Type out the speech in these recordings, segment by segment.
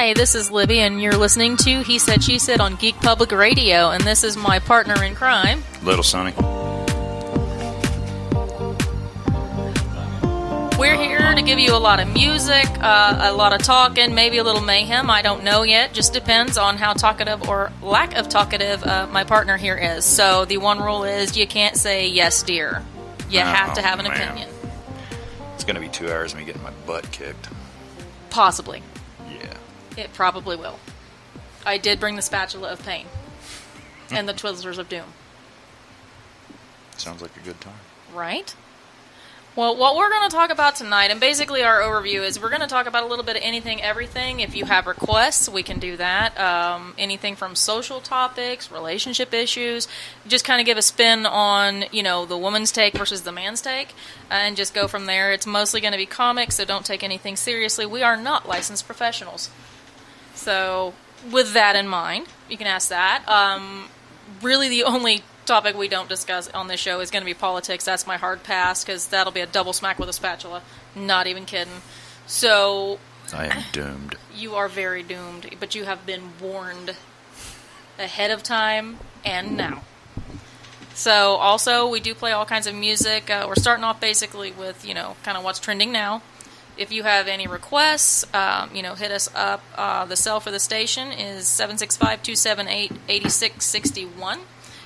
Hey, this is Libby, and you're listening to He Said, She Said on Geek Public Radio, and this is my partner in crime, Little Sonny. We're here to give you a lot of music, a lot of talking, maybe a little mayhem. I don't know yet. Just depends on how talkative or lack of talkative my partner here is. So the one rule is you can't say yes, dear. You have to have an opinion. It's going to be 2 hours of me getting my butt kicked. Possibly. Yeah. It probably will. I did bring the spatula of pain and the Twizzlers of doom. Sounds like a good time. Right? Well, what we're going to talk about tonight, and basically our overview, is we're going to talk about a little bit of anything, everything. If you have requests, we can do that. Anything from social topics, relationship issues. Just kind of give a spin on, the woman's take versus the man's take, and just go from there. It's mostly going to be comics, so don't take anything seriously. We are not licensed professionals. So, with that in mind, you can ask that. Really, the only topic we don't discuss on this show is going to be politics. That's my hard pass, because that'll be a double smack with a spatula. Not even kidding. So, I am doomed. You are very doomed, but you have been warned ahead of time and now. So, also, we do play all kinds of music. We're starting off basically with, kind of what's trending now. If you have any requests, hit us up. The cell for the station is 765-278-8661.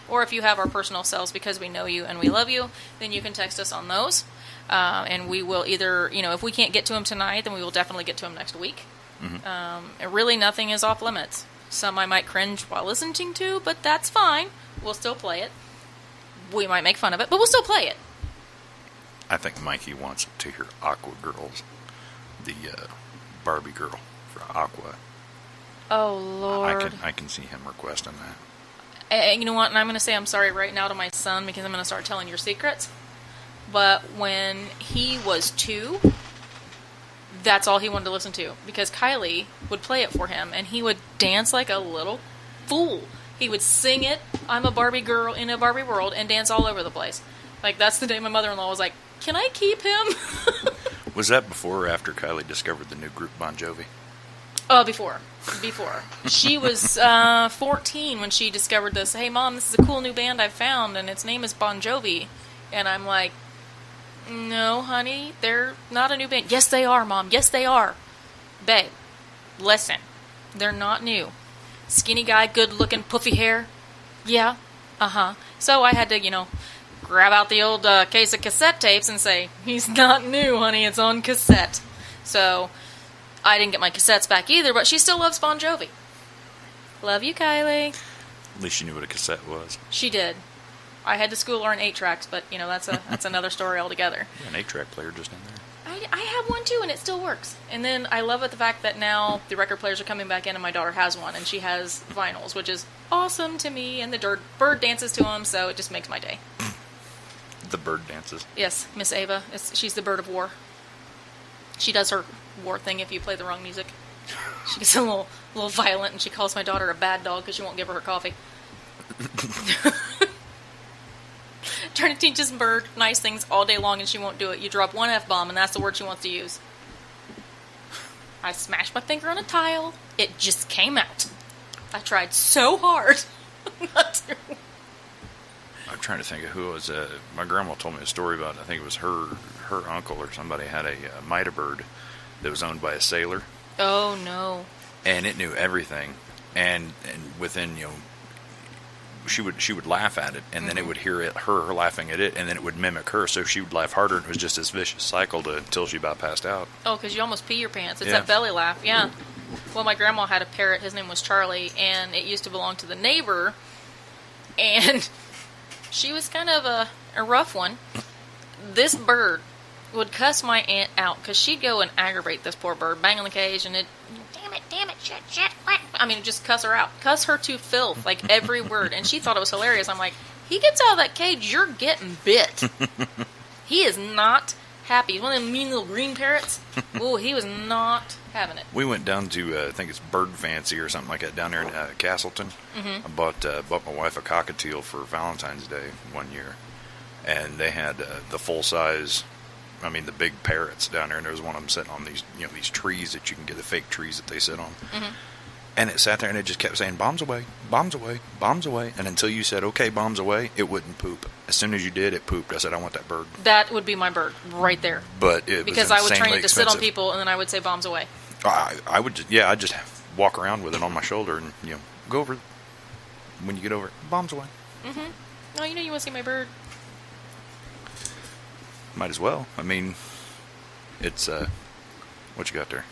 Or if you have our personal cells, because we know you and we love you, then you can text us on those. And we will either, if we can't get to them tonight, then we will definitely get to them next week. Mm-hmm. Really, nothing is off limits. Some I might cringe while listening to, but that's fine. We'll still play it. We might make fun of it, but we'll still play it. I think Mikey wants to hear Aqua Girls, the Barbie girl for Aqua. Oh, Lord. I can see him requesting that. You know what? And I'm going to say I'm sorry right now to my son, because I'm going to start telling your secrets. But when he was 2, that's all he wanted to listen to. Because Kylie would play it for him, and he would dance like a little fool. He would sing it, I'm a Barbie girl in a Barbie world, and dance all over the place. Like, that's the day my mother-in-law was like, can I keep him? Was that before or after Kylie discovered the new group Bon Jovi? Before. She was 14 when she discovered this. Hey, Mom, this is a cool new band I found, and its name is Bon Jovi. And I'm like, no, honey, they're not a new band. Yes, they are, Mom. Yes, they are. Babe, listen. They're not new. Skinny guy, good-looking, puffy hair. Yeah, uh-huh. So I had to, grab out the old case of cassette tapes and say, he's not new, honey, it's on cassette. So I didn't get my cassettes back either, but she still loves Bon Jovi. Love you, Kylie. At least she knew what a cassette was. She did. I had to school her in 8-tracks, but, that's another story altogether. Yeah, an 8-track player just in there. I have one, too, and it still works. And then I love the fact that now the record players are coming back in, and my daughter has one, and she has vinyls, which is awesome to me, and the bird dances to them, so it just makes my day. The bird dances. Yes, Miss Ava. She's the bird of war. She does her war thing if you play the wrong music. She gets a little violent, and she calls my daughter a bad dog because she won't give her coffee. Trying to teach this bird nice things all day long, and she won't do it. You drop one F-bomb, and that's the word she wants to use. I smashed my finger on a tile. It just came out. I tried so hard not to. I'm trying to think of who it was. My grandma told me a story about, I think it was her uncle or somebody had a Mida bird that was owned by a sailor. Oh, no. And it knew everything. And within, she would laugh at it, and then it would hear her laughing at it, and then it would mimic her, so she would laugh harder, and it was just this vicious cycle until she about passed out. Oh, because you almost pee your pants. It's that belly laugh, yeah. Well, my grandma had a parrot. His name was Charlie, and it used to belong to the neighbor, and she was kind of a rough one. This bird would cuss my aunt out, because she'd go and aggravate this poor bird, bang on the cage, and it, damn it, shit, what? I mean, just cuss her out. Cuss her to filth, like every word. And she thought it was hilarious. I'm like, he gets out of that cage, you're getting bit. He is not happy. He's one of them mean little green parrots. Ooh, he was not having it. We went down to, I think it's Bird Fancy or something like that, down there in Castleton. Mm-hmm. I bought my wife a cockatiel for Valentine's Day one year. And they had the full-size I mean, the big parrots down there, and there was one of them sitting on these, these trees that you can get, the fake trees that they sit on. Mm-hmm. And it sat there, and it just kept saying, bombs away, bombs away, bombs away. And until you said, okay, bombs away, it wouldn't poop. As soon as you did, it pooped. I said, I want that bird. That would be my bird right there. But it because was I would train it to expensive. sit on people, and then I would say bombs away. I would just, I'd just walk around with it on my shoulder and, go over. When you get over it, bombs away. Mm-hmm. Oh, you want to see my bird? Might as well. I mean, it's, what you got there?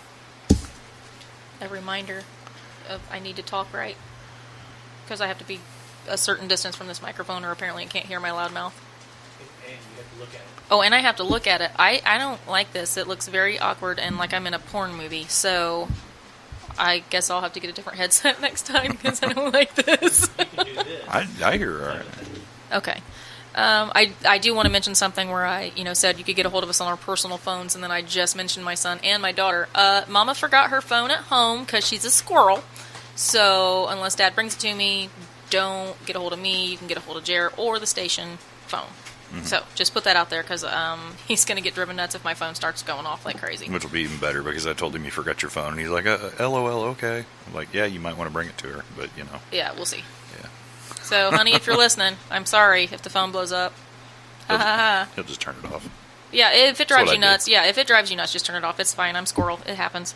A reminder of I need to talk right. Because I have to be a certain distance from this microphone, or apparently it can't hear my loud mouth. And you have to look at it. Oh, and I have to look at it. I don't like this. It looks very awkward and like I'm in a porn movie. So I guess I'll have to get a different headset next time because I don't like this. You can do this. I hear her all right. Okay. I do want to mention something where I, said you could get a hold of us on our personal phones, and then I just mentioned my son and my daughter. Mama forgot her phone at home because she's a squirrel. So unless Dad brings it to me, don't get a hold of me. You can get a hold of Jared or the station phone. Mm-hmm. So just put that out there because he's going to get driven nuts if my phone starts going off like crazy. Which will be even better because I told him you forgot your phone. And he's like, LOL, okay. I'm like, yeah, you might want to bring it to her, but Yeah, we'll see. Yeah. So, honey, if you're listening, I'm sorry if the phone blows up. He'll just turn it off. Yeah, if it drives you nuts, do. if it drives you nuts, just turn it off. It's fine. I'm squirrel. It happens.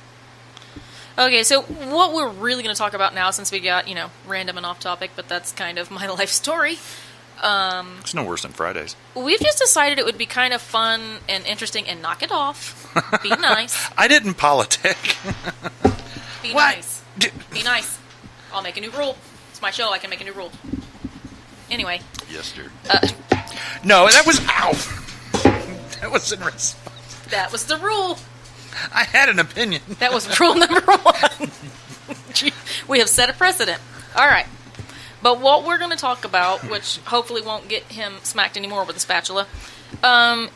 Okay, so what we're really going to talk about now, since we got, random and off topic, but that's kind of my life story. It's no worse than Fridays. We've just decided it would be kind of fun and interesting and knock it off. Be nice. I didn't politic. Be What? nice. Be nice. I'll make a new rule. It's my show. I can make a new rule. Anyway. Yes, dear. No, that was... Ow! That was in response. That was the rule. I had an opinion. That was rule number 1. We have set a precedent. All right. But what we're going to talk about, which hopefully won't get him smacked anymore with a spatula,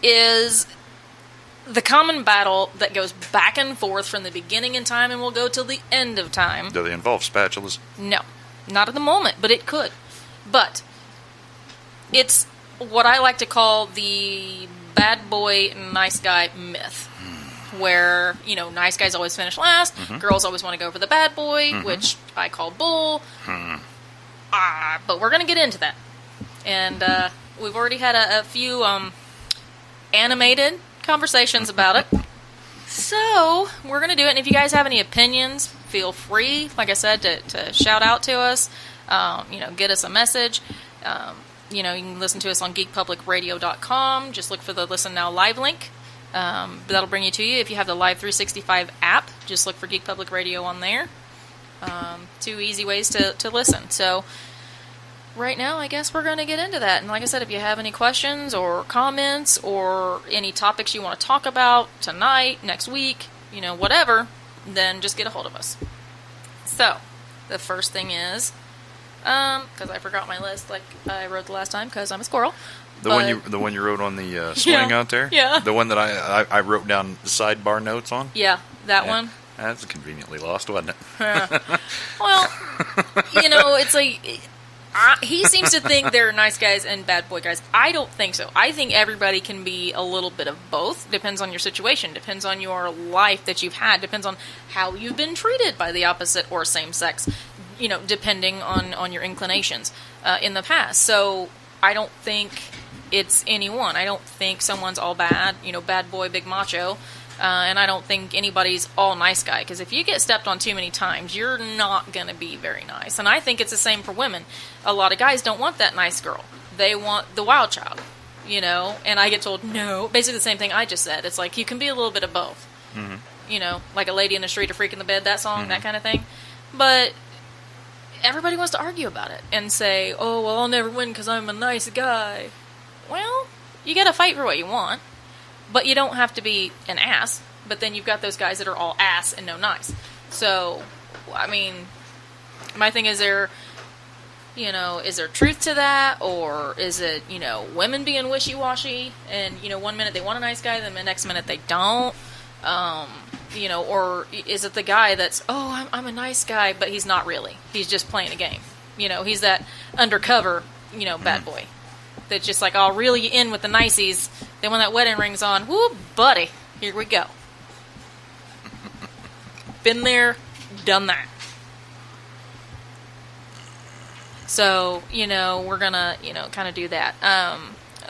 is the common battle that goes back and forth from the beginning in time and will go till the end of time. Do they involve spatulas? No. Not at the moment, but it could. But it's what I like to call the bad boy, nice guy myth. Where, nice guys always finish last, girls always want to go for the bad boy, which I call bull. But we're going to get into that. And we've already had a few animated conversations about it. So, we're going to do it. And if you guys have any opinions, feel free, like I said, to shout out to us. Get us a message. You can listen to us on geekpublicradio.com. Just look for the Listen Now live link. That'll bring you to you. If you have the Live 365 app, just look for Geek Public Radio on there. 2 easy ways to listen. So, right now, I guess we're going to get into that. And like I said, if you have any questions or comments or any topics you want to talk about tonight, next week, whatever, then just get a hold of us. So, the first thing is, because I forgot my list like I wrote the last time because I'm a squirrel. The one you wrote on the swing out there? Yeah. The one that I wrote down sidebar notes on? Yeah, that one. That's conveniently lost, wasn't it? Well, it's like... he seems to think they're nice guys and bad boy guys. I don't think so. I think everybody can be a little bit of both. Depends on your situation. Depends on your life that you've had. Depends on how you've been treated by the opposite or same sex. Depending on your inclinations in the past. So I don't think it's anyone. I don't think someone's all bad. Bad boy, big macho. And I don't think anybody's all nice guy. Because if you get stepped on too many times, you're not going to be very nice. And I think it's the same for women. A lot of guys don't want that nice girl. They want the wild child. And I get told, no. Basically the same thing I just said. It's like you can be a little bit of both. Mm-hmm. Like a lady in the street, a freak in the bed, that song, that kind of thing. But everybody wants to argue about it and say, oh, well, I'll never win because I'm a nice guy. Well, you got to fight for what you want. But you don't have to be an ass. But then you've got those guys that are all ass and no nice. So, I mean, my thing is is there truth to that? Or is it, women being wishy-washy? And, 1 minute they want a nice guy, then the next minute they don't. Or is it the guy that's, oh, I'm a nice guy, but he's not really. He's just playing a game. He's that undercover, bad boy. That's just like, I'll reel you in with the niceys. Then when that wedding ring's on, whoo, buddy, here we go. Been there, done that. So, we're gonna, kind of do that.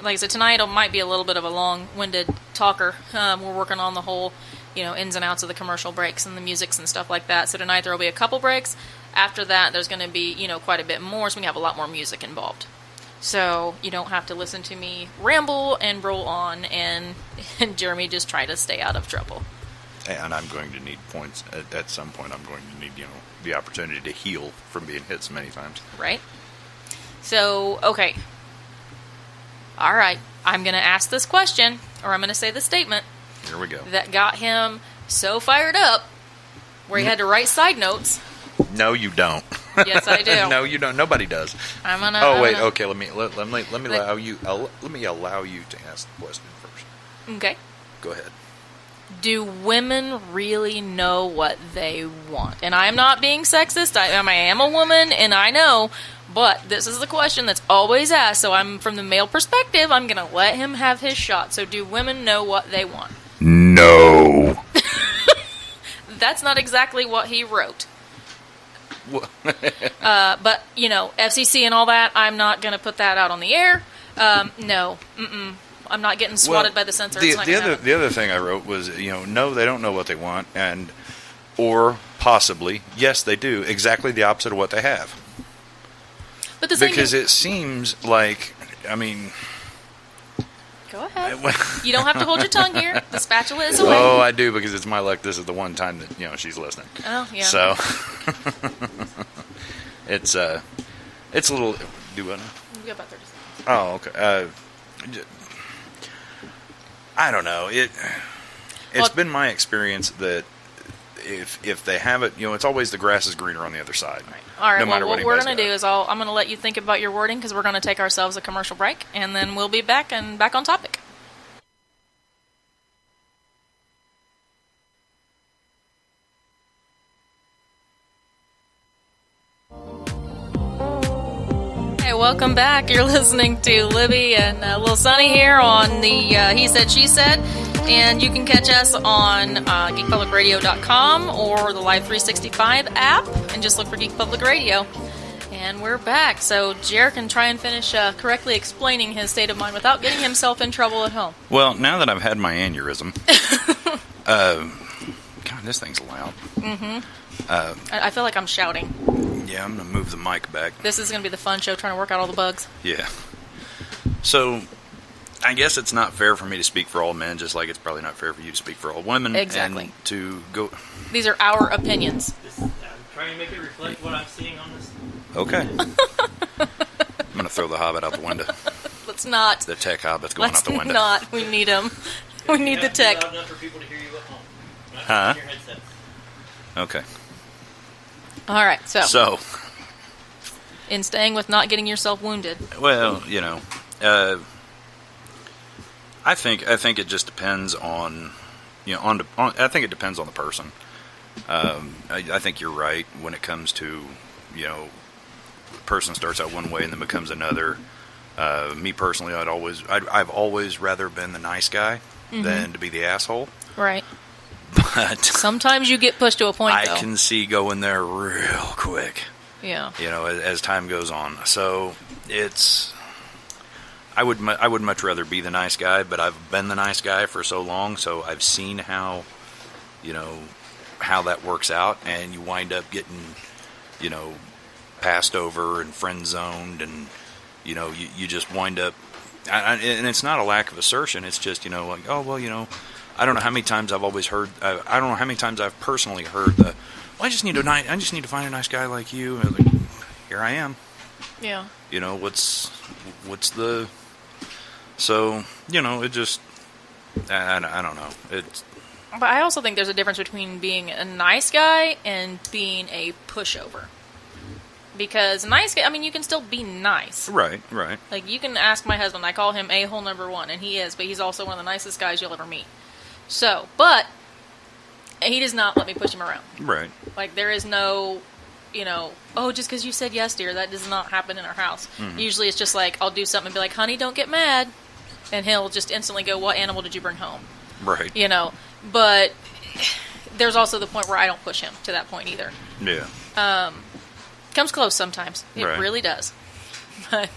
Like I said, tonight it might be a little bit of a long-winded talker. We're working on the whole, ins and outs of the commercial breaks and the musics and stuff like that. So tonight there will be a couple breaks. After that, there's going to be, quite a bit more, so we have a lot more music involved. So you don't have to listen to me ramble and roll on and Jeremy just try to stay out of trouble. And I'm going to need points. At some point, I'm going to need, the opportunity to heal from being hit so many times. Right? So, okay. All right. I'm going to ask this question, or I'm going to say the statement. Here we go. That got him so fired up where he had to write side notes. No, you don't. Yes, I do. No, you don't. Nobody does. I'm gonna. Okay. Let me allow you. Let me allow you to ask the question first. Okay. Go ahead. Do women really know what they want? And I'm not being sexist. I am a woman, and I know. But this is the question that's always asked. So I'm from the male perspective. I'm gonna let him have his shot. So do women know what they want? No. That's not exactly what he wrote. But, FCC and all that, I'm not going to put that out on the air. No. I'm not getting swatted by the censor. The other thing I wrote was, no, they don't know what they want, or possibly, yes, they do, exactly the opposite of what they have. But the thing because it seems like, Go ahead. You don't have to hold your tongue here. The spatula is away. Oh, I do, because it's my luck. This is the one time that, she's listening. Oh, yeah. So, it's a little... Do what now? We got about 30 seconds. Oh, okay. I don't know. It's been my experience that if they have it, it's always the grass is greener on the other side. Right. All right. No matter what we're going to do is I'm going to let you think about your wording because we're going to take ourselves a commercial break, and then we'll be back on topic. Hey, welcome back. You're listening to Libby and Lil Sonny here on the He Said, She Said. And you can catch us on geekpublicradio.com or the Live 365 app, and just look for Geek Public Radio. And we're back. So Jer can try and finish correctly explaining his state of mind without getting himself in trouble at home. Well, now that I've had my aneurysm, God, this thing's loud. Mm-hmm. I feel like I'm shouting. Yeah, I'm going to move the mic back. This is going to be the fun show, trying to work out all the bugs. Yeah. So, I guess it's not fair for me to speak for all men, just like it's probably not fair for you to speak for all women. Exactly. And to go... These are our opinions. I'm trying to make it reflect what I'm seeing on this. Okay. I'm going to throw the Hobbit out the window. Let's not. The tech Hobbit's going out the window. Let's not. We need him. We need the tech. Loud enough for people to hear you at home. Not Huh? your headsets. Okay. All right. So, in staying with not getting yourself wounded. well, I think it just depends on, I think it depends on the person. I think you're right when it comes to, the person starts out one way and then becomes another. Me personally, I've always rather been the nice guy than to be the asshole. Right. But sometimes you get pushed to a point, though. I can see going there real quick. Yeah. As time goes on. So I would much rather be the nice guy, but I've been the nice guy for so long, so I've seen how that works out, and you wind up getting, passed over and friend zoned, and you just wind up, and it's not a lack of assertion. It's just like, oh well, I don't know how many times I've always heard. I don't know how many times I've personally heard the, well, I just need to find a nice guy like you. And like, here I am. Yeah. What's the, so it just, I don't know. It's. But I also think there's a difference between being a nice guy and being a pushover. Because nice guy, you can still be nice. Right. Like, you can ask my husband, I call him a-hole number one, and he is, but he's also one of the nicest guys you'll ever meet. So, but he does not let me push him around. Right. Like, there is no oh, just because you said yes, dear, that does not happen in our house. Mm-hmm. Usually it's just like, I'll do something and be like, honey, don't get mad. And he'll just instantly go, what animal did you bring home? Right. But there's also the point where I don't push him to that point either. Yeah. Comes close sometimes. It Right. really does. But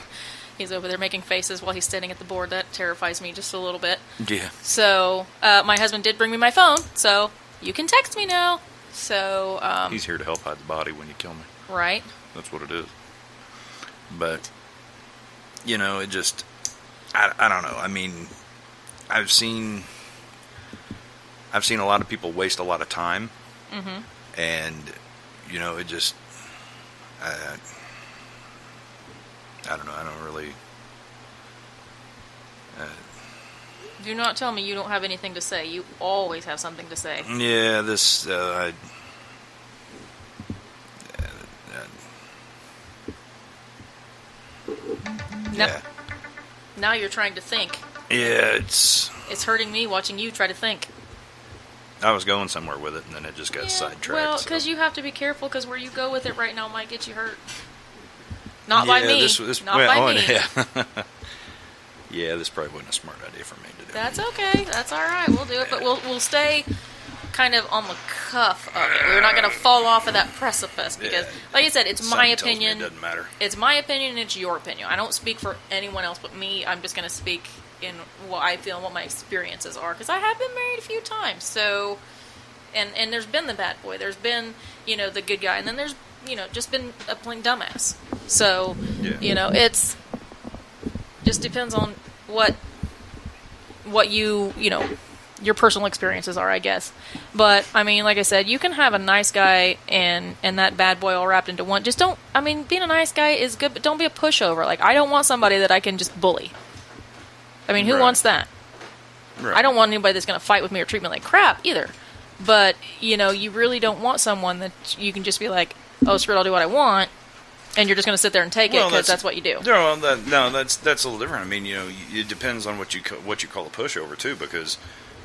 he's over there making faces while he's standing at the board. That terrifies me just a little bit. Yeah. So my husband did bring me my phone, so you can text me now. So He's here to help hide the body when you kill me. right. That's what it is. But, it just, I don't know. I mean, I've seen a lot of people waste a lot of time. Mm-hmm. And, it just, I don't know. I don't really. Do not tell me you don't have anything to say. You always have something to say. Yeah, yeah. Now you're trying to think. Yeah, It's hurting me watching you try to think. I was going somewhere with it, and then it just got sidetracked. Well, so. because you have to be careful, because where you go with it right now might get you hurt. Not by me. Not by me. Yeah. Yeah, this probably wasn't a smart idea for me to do. That's okay. That's all right. We'll do it, but we'll stay kind of on the cuff of it. We're not going to fall off of that precipice because, like I said, it's my Something tells me opinion. it doesn't matter. It's my opinion, and it's your opinion. I don't speak for anyone else but me. I'm just going to speak in what I feel and what my experiences are, because I have been married a few times. So, and there's been the bad boy. There's been, the good guy, and then there's, just been a plain dumbass. So, Yeah. it's just depends on what you your personal experiences are, I guess. But I mean, like I said, you can have a nice guy and that bad boy all wrapped into one. Just don't. I mean, being a nice guy is good, but don't be a pushover. Like, I don't want somebody that I can just bully. I mean, who Right. wants that? Right. I don't want anybody that's going to fight with me or treat me like crap either. But you really don't want someone that you can just be like, oh, screw it, I'll do what I want, and you're just going to sit there and take it because that's what you do. No, that's a little different. I mean, it depends on what you call a pushover too, because,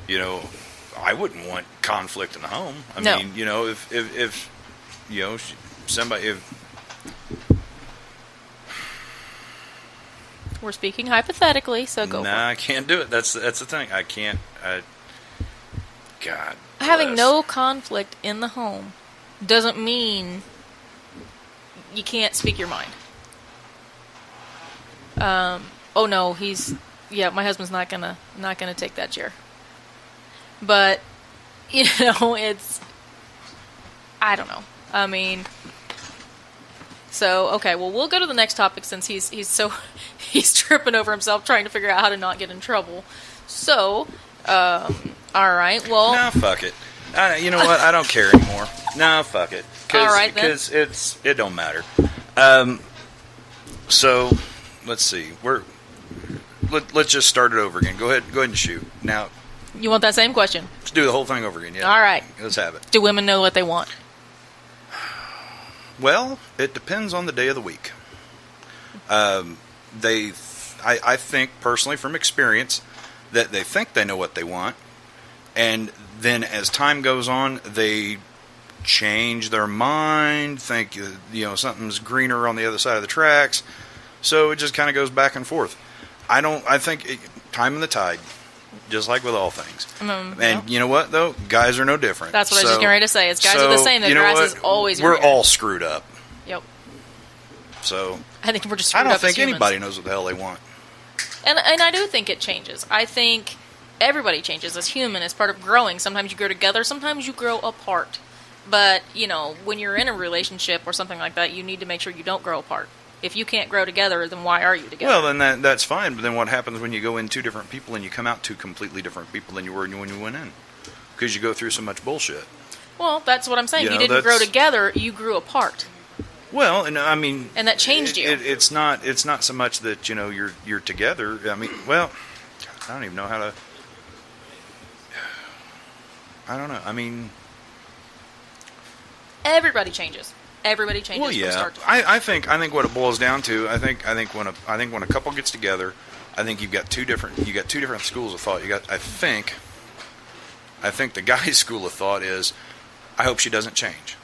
I wouldn't want conflict in the home. I No. mean, if somebody We're speaking hypothetically, so go for it. I can't do it. That's the thing. I can't. God. Having bless. no conflict in the home doesn't mean you can't speak your mind. Oh no, my husband's not gonna take that chair. But it's, I don't know. I mean, so okay, well, we'll go to the next topic since he's tripping over himself trying to figure out how to not get in trouble. So, all right, well, No, fuck it. You know what? I don't care anymore. No, fuck it. All right, then. Because it don't matter. So, let's see. Let's just start it over again. Go ahead and shoot. Now, you want that same question? let's do the whole thing over again. Yeah. All right. Let's have it. Do women know what they want? Well, it depends on the day of the week. I think personally from experience that they think they know what they want, and then as time goes on, they change their mind, think something's greener on the other side of the tracks. So it just kind of goes back and forth. I think time and the tide, just like with all things. And you know what though? Guys are no different. That's what I was just getting ready to say. Is guys are the same. The grass is always We're greener. all screwed up. Yep. So I think we're just I screwed don't up as think humans. anybody knows what the hell they want. And I do think it changes. I think everybody changes as human, as part of growing. Sometimes you grow together, sometimes you grow apart. But, when you're in a relationship or something like that, you need to make sure you don't grow apart. If you can't grow together, then why are you together? Well, then that's fine. But then what happens when you go in two different people and you come out two completely different people than you were when you went in? Because you go through so much bullshit. Well, that's what I'm saying. You You know, didn't grow that's- together, you grew apart. Well, and I mean, And that changed you. It's not so much that you're together. I mean, well, I don't even know how to. I don't know. I mean, Everybody changes. Everybody changes well, from yeah. start to I think what it boils down to. I think when a couple gets together, I think you've got two different schools of thought. I think the guy's school of thought is, I hope she doesn't change.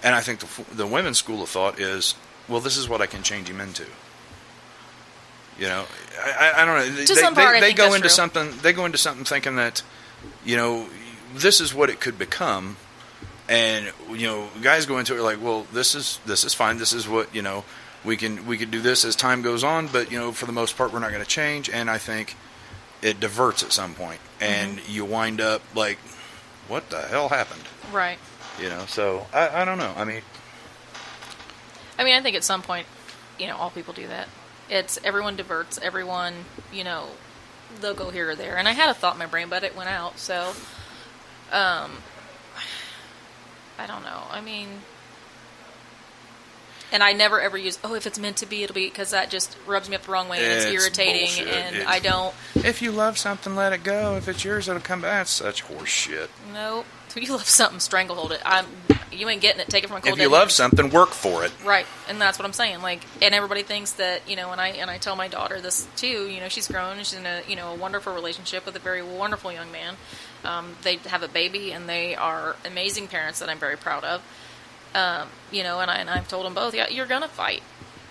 And I think the women's school of thought is, well, this is what I can change him into. You know, I don't know. To some part, I they think go that's into true. something. They go into something thinking that, you know, this is what it could become, and you know, guys go into it like, well, this is fine. This is what, you know, we can do this as time goes on, but you know, for the most part, we're not going to change. And I think it diverts at some point, and you wind up like, what the hell happened? Right. You know, so I don't know. I mean, I think at some point, you know, all people do that. It's everyone diverts, everyone, you know, they'll go here or there. And I had a thought in my brain, but it went out. So, I don't know. I mean, and I never ever use, oh, if it's meant to be, it'll be, because that just rubs me up the wrong way and it's irritating. Bullshit. And I don't. If you love something, let it go. If it's yours, it'll come back. That's such horse shit. Nope. If you love something, stranglehold it. You ain't getting it. Take it from a cold If you love something, work for it. Right, and that's what I'm saying. Like, and everybody thinks that, you know, and I tell my daughter this too. You know, she's grown. She's in a, you know, a wonderful relationship with a very wonderful young man. They have a baby, and they are amazing parents that I'm very proud of. You know, and I've told them both, yeah, you're gonna fight.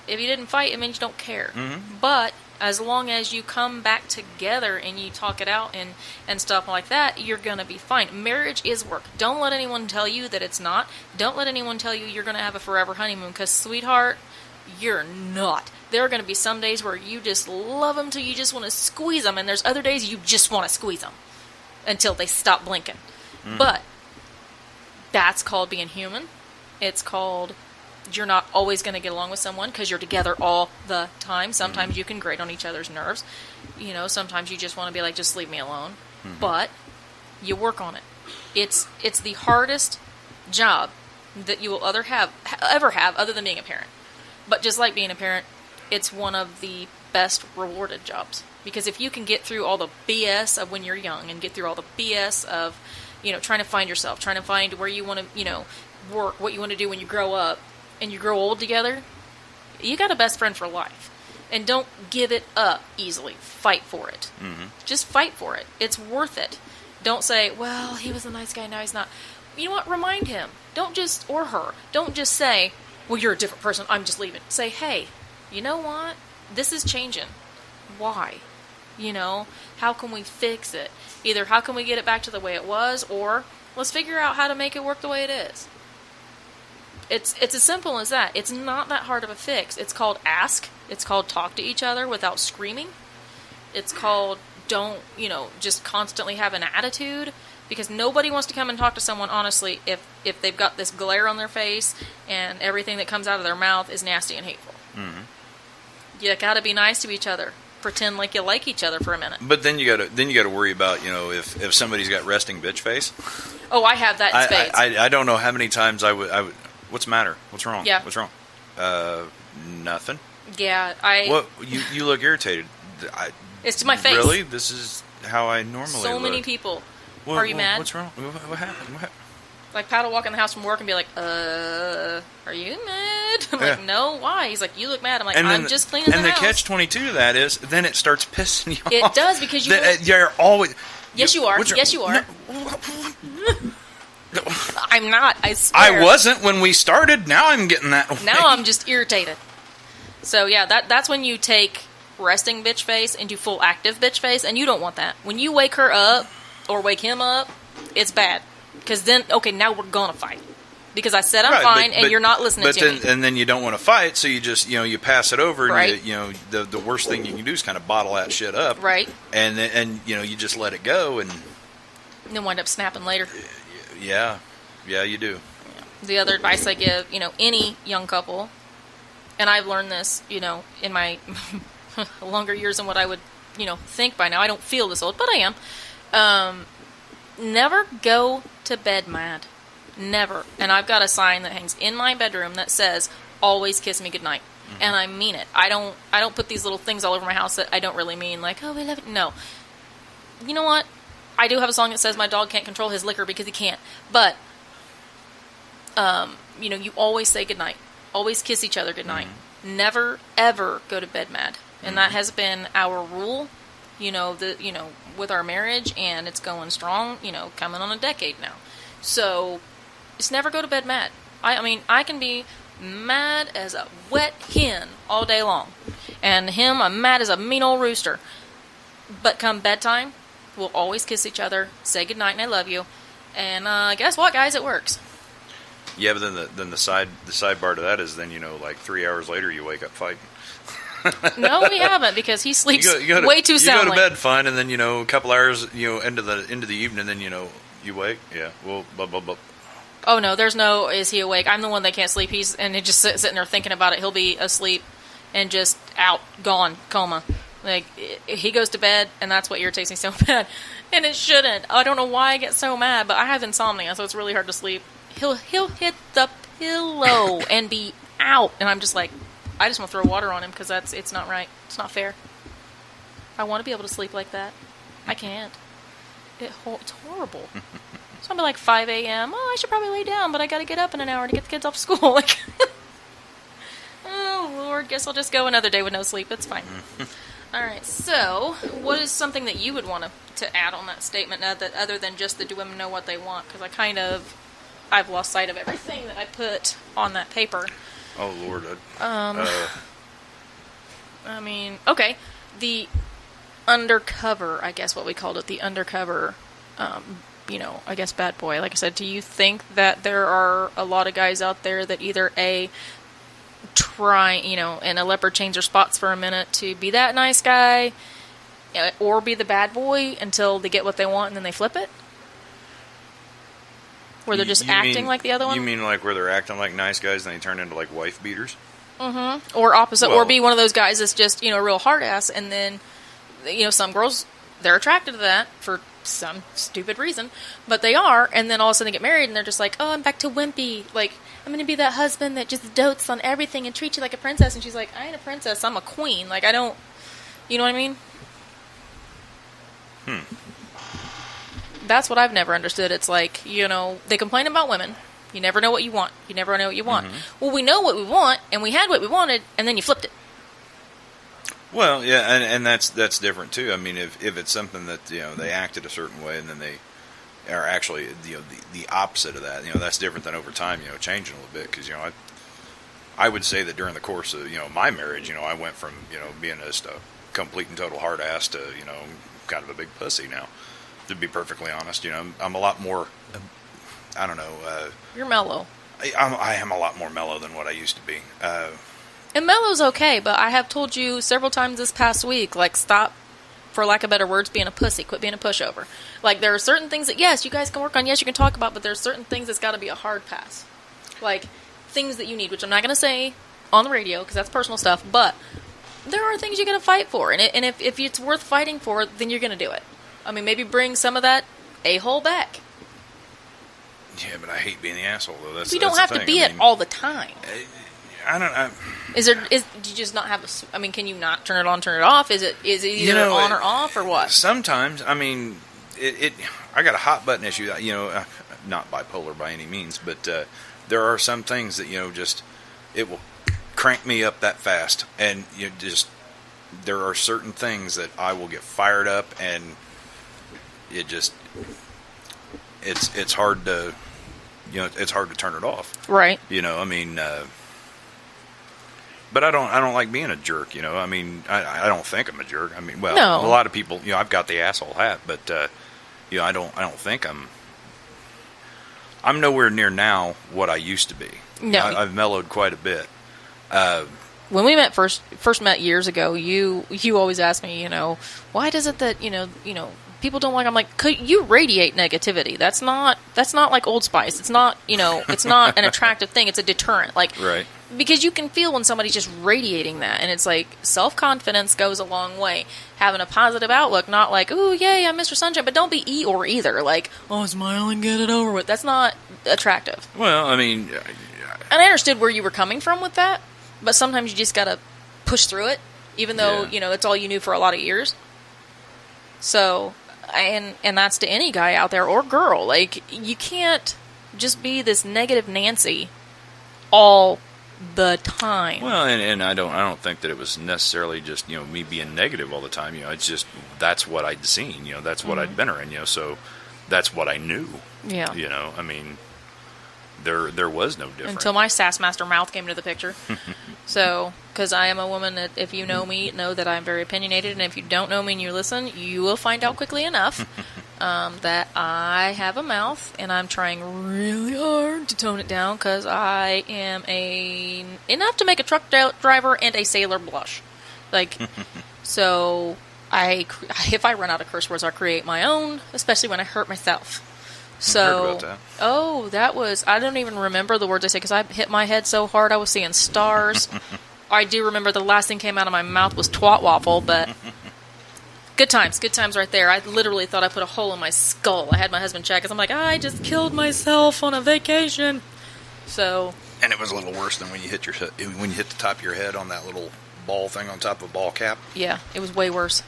If you didn't fight, it means you don't care. Mm-hmm. But as long as you come back together and you talk it out and stuff like that, you're going to be fine. Marriage is work. Don't let anyone tell you that it's not. Don't let anyone tell you you're going to have a forever honeymoon, because, sweetheart, you're not. There are going to be some days where you just love them till you just want to squeeze them, and there's other days you just want to squeeze them until they stop blinking. But that's called being human. It's called... You're not always going to get along with someone because you're together all the time. Sometimes you can grate on each other's nerves. You know, sometimes you just want to be like, just leave me alone. But you work on it. It's the hardest job that you will ever have other than being a parent. But just like being a parent, it's one of the best rewarded jobs. Because if you can get through all the BS of when you're young and get through all the BS of, you know, trying to find yourself, trying to find where you want to, you know, work, what you want to do when you grow up, and you grow old together, you got a best friend for life. And don't give it up easily. Fight for it. Just fight for it. It's worth it. Don't say, well, he was a nice guy, now he's not. You know what? Remind him. Don't just, or her, don't just say, well, you're a different person, I'm just leaving. Say, hey, you know what? This is changing. Why? You know, how can we fix it? Either how can we get it back to the way it was, or let's figure out how to make it work the way it is. It's as simple as that. It's not that hard of a fix. It's called ask. It's called talk to each other without screaming. It's called don't, you know, just constantly have an attitude, because nobody wants to come and talk to someone honestly if they've got this glare on their face and everything that comes out of their mouth is nasty and hateful. You got to be nice to each other. Pretend like you like each other for a minute. But then you got to worry about, you know, if somebody's got resting bitch face. Oh, I have that in spades. I don't know how many times I would. What's the matter? What's wrong? Yeah. What's wrong? Nothing. Yeah, What you look irritated. It's to my face. Really? This is how I normally So look. many people. Are you mad? What's wrong? What happened? What happened? Like, Pat will walk in the house from work and be like, are you mad? I'm like, no, why? He's like, you look mad. I'm like, I'm just cleaning the house. And the catch-22 to that is, then it starts pissing you It off. does, because you... You're always... Yes, you are. what's your- Yes, you are. No. I'm not, I swear. I wasn't when we started. Now I'm getting that way. Now I'm just irritated. So, yeah, that's when you take resting bitch face into full active bitch face, and you don't want that. When you wake her up, or wake him up, it's bad. Because then, okay, now we're gonna fight. Because I said I'm fine, and you're not listening to me. And then you don't want to fight, so you just, you know, you pass it over. And Right. you know, the worst thing you can do is kind of bottle that shit up. Right. And you know, you just let it go, and And then wind up snapping later. yeah, you do. The other advice I give, you know, any young couple, and I've learned this, you know, in my longer years than what I would, you know, think by now. I don't feel this old, but I am. Never go to bed mad. Never. And I've got a sign that hangs in my bedroom that says, always kiss me goodnight. And I mean it. I don't put these little things all over my house that I don't really mean, like, oh, we love it. No. You know what? I do have a song that says my dog can't control his liquor because he can't. But, you know, you always say goodnight. Always kiss each other goodnight. Never, ever go to bed mad. And that has been our rule, you know, with our marriage, and it's going strong, you know, coming on a decade now. So, just never go to bed mad. I mean, I can be mad as a wet hen all day long. And him, I'm mad as a mean old rooster. But come bedtime, we'll always kiss each other, say goodnight and I love you. And guess what, guys? It works. Yeah, but then the sidebar to that is then, like 3 hours later you wake up fighting. No, we haven't, because he sleeps way too You soundly. go to bed fine, and then a couple hours into the evening, then you wake. Yeah, well, blah blah blah. Oh no, there's no is he awake? I'm the one that can't sleep. He's just sitting there thinking about it. He'll be asleep and just out, gone, coma. Like he goes to bed, and that's what irritates me so bad. And it shouldn't. I don't know why I get so mad, but I have insomnia, so it's really hard to sleep. He'll hit the pillow and be out, and I'm just like, I just want to throw water on him because it's not right. It's not fair. I want to be able to sleep like that. I can't. It's horrible. So I'll be like 5 a.m. Oh, I should probably lay down, but I got to get up in an hour to get the kids off school. Like, oh Lord, guess I'll just go another day with no sleep. It's fine. All right. So, what is something that you would want to add on that statement, other than just the do women know what they want? Because I've lost sight of everything that I put on that paper. Oh Lord. I mean, okay, the undercover, I guess what we called it, the undercover, I guess bad boy. Like I said, do you think that there are a lot of guys out there that either try, and a leopard change their spots for a minute to be that nice guy, or be the bad boy until they get what they want and then they flip it? Where they're just acting like the other one? You mean like where they're acting like nice guys and they turn into like wife beaters? Mm-hmm. Or opposite, or be one of those guys that's just, a real hard ass, and then, some girls, they're attracted to that for some stupid reason, but they are, and then all of a sudden they get married and they're just like, oh, I'm back to wimpy. Like, I'm going to be that husband that just dotes on everything and treats you like a princess. And she's like, I ain't a princess, I'm a queen. Like, I don't, you know what I mean? That's what I've never understood. It's like, they complain about women. You never know what you want. You never know what you want. Mm-hmm. Well, we know what we want, and we had what we wanted, and then you flipped it. Well, yeah, and that's different too. I mean, if it's something that they acted a certain way, and then they are actually the opposite of that, that's different than over time, changing a little bit. Because I would say that during the course of my marriage, I went from being just a complete and total hard ass to kind of a big pussy now. To be perfectly honest, I'm a lot more. I don't know. You're mellow. I am a lot more mellow than what I used to be. And mellow's okay, but I have told you several times this past week, like, stop, for lack of better words, being a pussy. Quit being a pushover. Like, there are certain things that, yes, you guys can work on, yes, you can talk about, but there's certain things that's got to be a hard pass. Like, things that you need, which I'm not going to say on the radio, because that's personal stuff, but there are things you got to fight for, and if it's worth fighting for, then you're going to do it. I mean, maybe bring some of that a-hole back. Yeah, but I hate being the asshole, though. You don't have to be it all the time. I don't. Do you just not have a? I mean, can you not turn it on, turn it off? Is it either on or off, or what? Sometimes, I mean, I got a hot button issue. Not bipolar by any means, but there are some things that just it will crank me up that fast, and there are certain things that I will get fired up, and it just it's hard to it's hard to turn it off. Right. I mean. But I don't like being a jerk, I mean, I don't think I'm a jerk. I mean, well, no. A lot of people, I've got the asshole hat, but I don't think I'm nowhere near now what I used to be. No, I've mellowed quite a bit. When we met first met years ago, you always asked me, why does it that people don't like? I'm like, you radiate negativity. That's not like Old Spice. It's not it's not an attractive thing. It's a deterrent. Like, right. Because you can feel when somebody's just radiating that, and it's like self-confidence goes a long way. Having a positive outlook, not like, ooh, yay, I'm Mr. Sunshine, but don't be either. Like, oh, smile and get it over with. That's not attractive. Well, I mean, and I understood where you were coming from with that, but sometimes you just gotta push through it, even though it's all you knew for a lot of years. So, and that's to any guy out there or girl. Like, you can't just be this negative Nancy all the time. Well, and I don't think that it was necessarily just me being negative all the time. It's just that's what I'd seen. That's what I'd been around. So that's what I knew. Yeah. I mean, there was no difference. until my Sassmaster mouth came into the picture. So, because I am a woman that, if you know me, know that I'm very opinionated, and if you don't know me and you listen, you will find out quickly enough that I have a mouth, and I'm trying really hard to tone it down, because I am enough to make a truck driver and a sailor blush. Like, so if I run out of curse words, I'll create my own, especially when I hurt myself. So, heard about that. Oh, that was, I don't even remember the words I said, because I hit my head so hard I was seeing stars. I do remember the last thing came out of my mouth was twat waffle, but good times right there. I literally thought I put a hole in my skull. I had my husband check, because I'm like, I just killed myself on a vacation. So. And it was a little worse than when you hit the top of your head on that little ball thing on top of a ball cap. Yeah, it was way worse.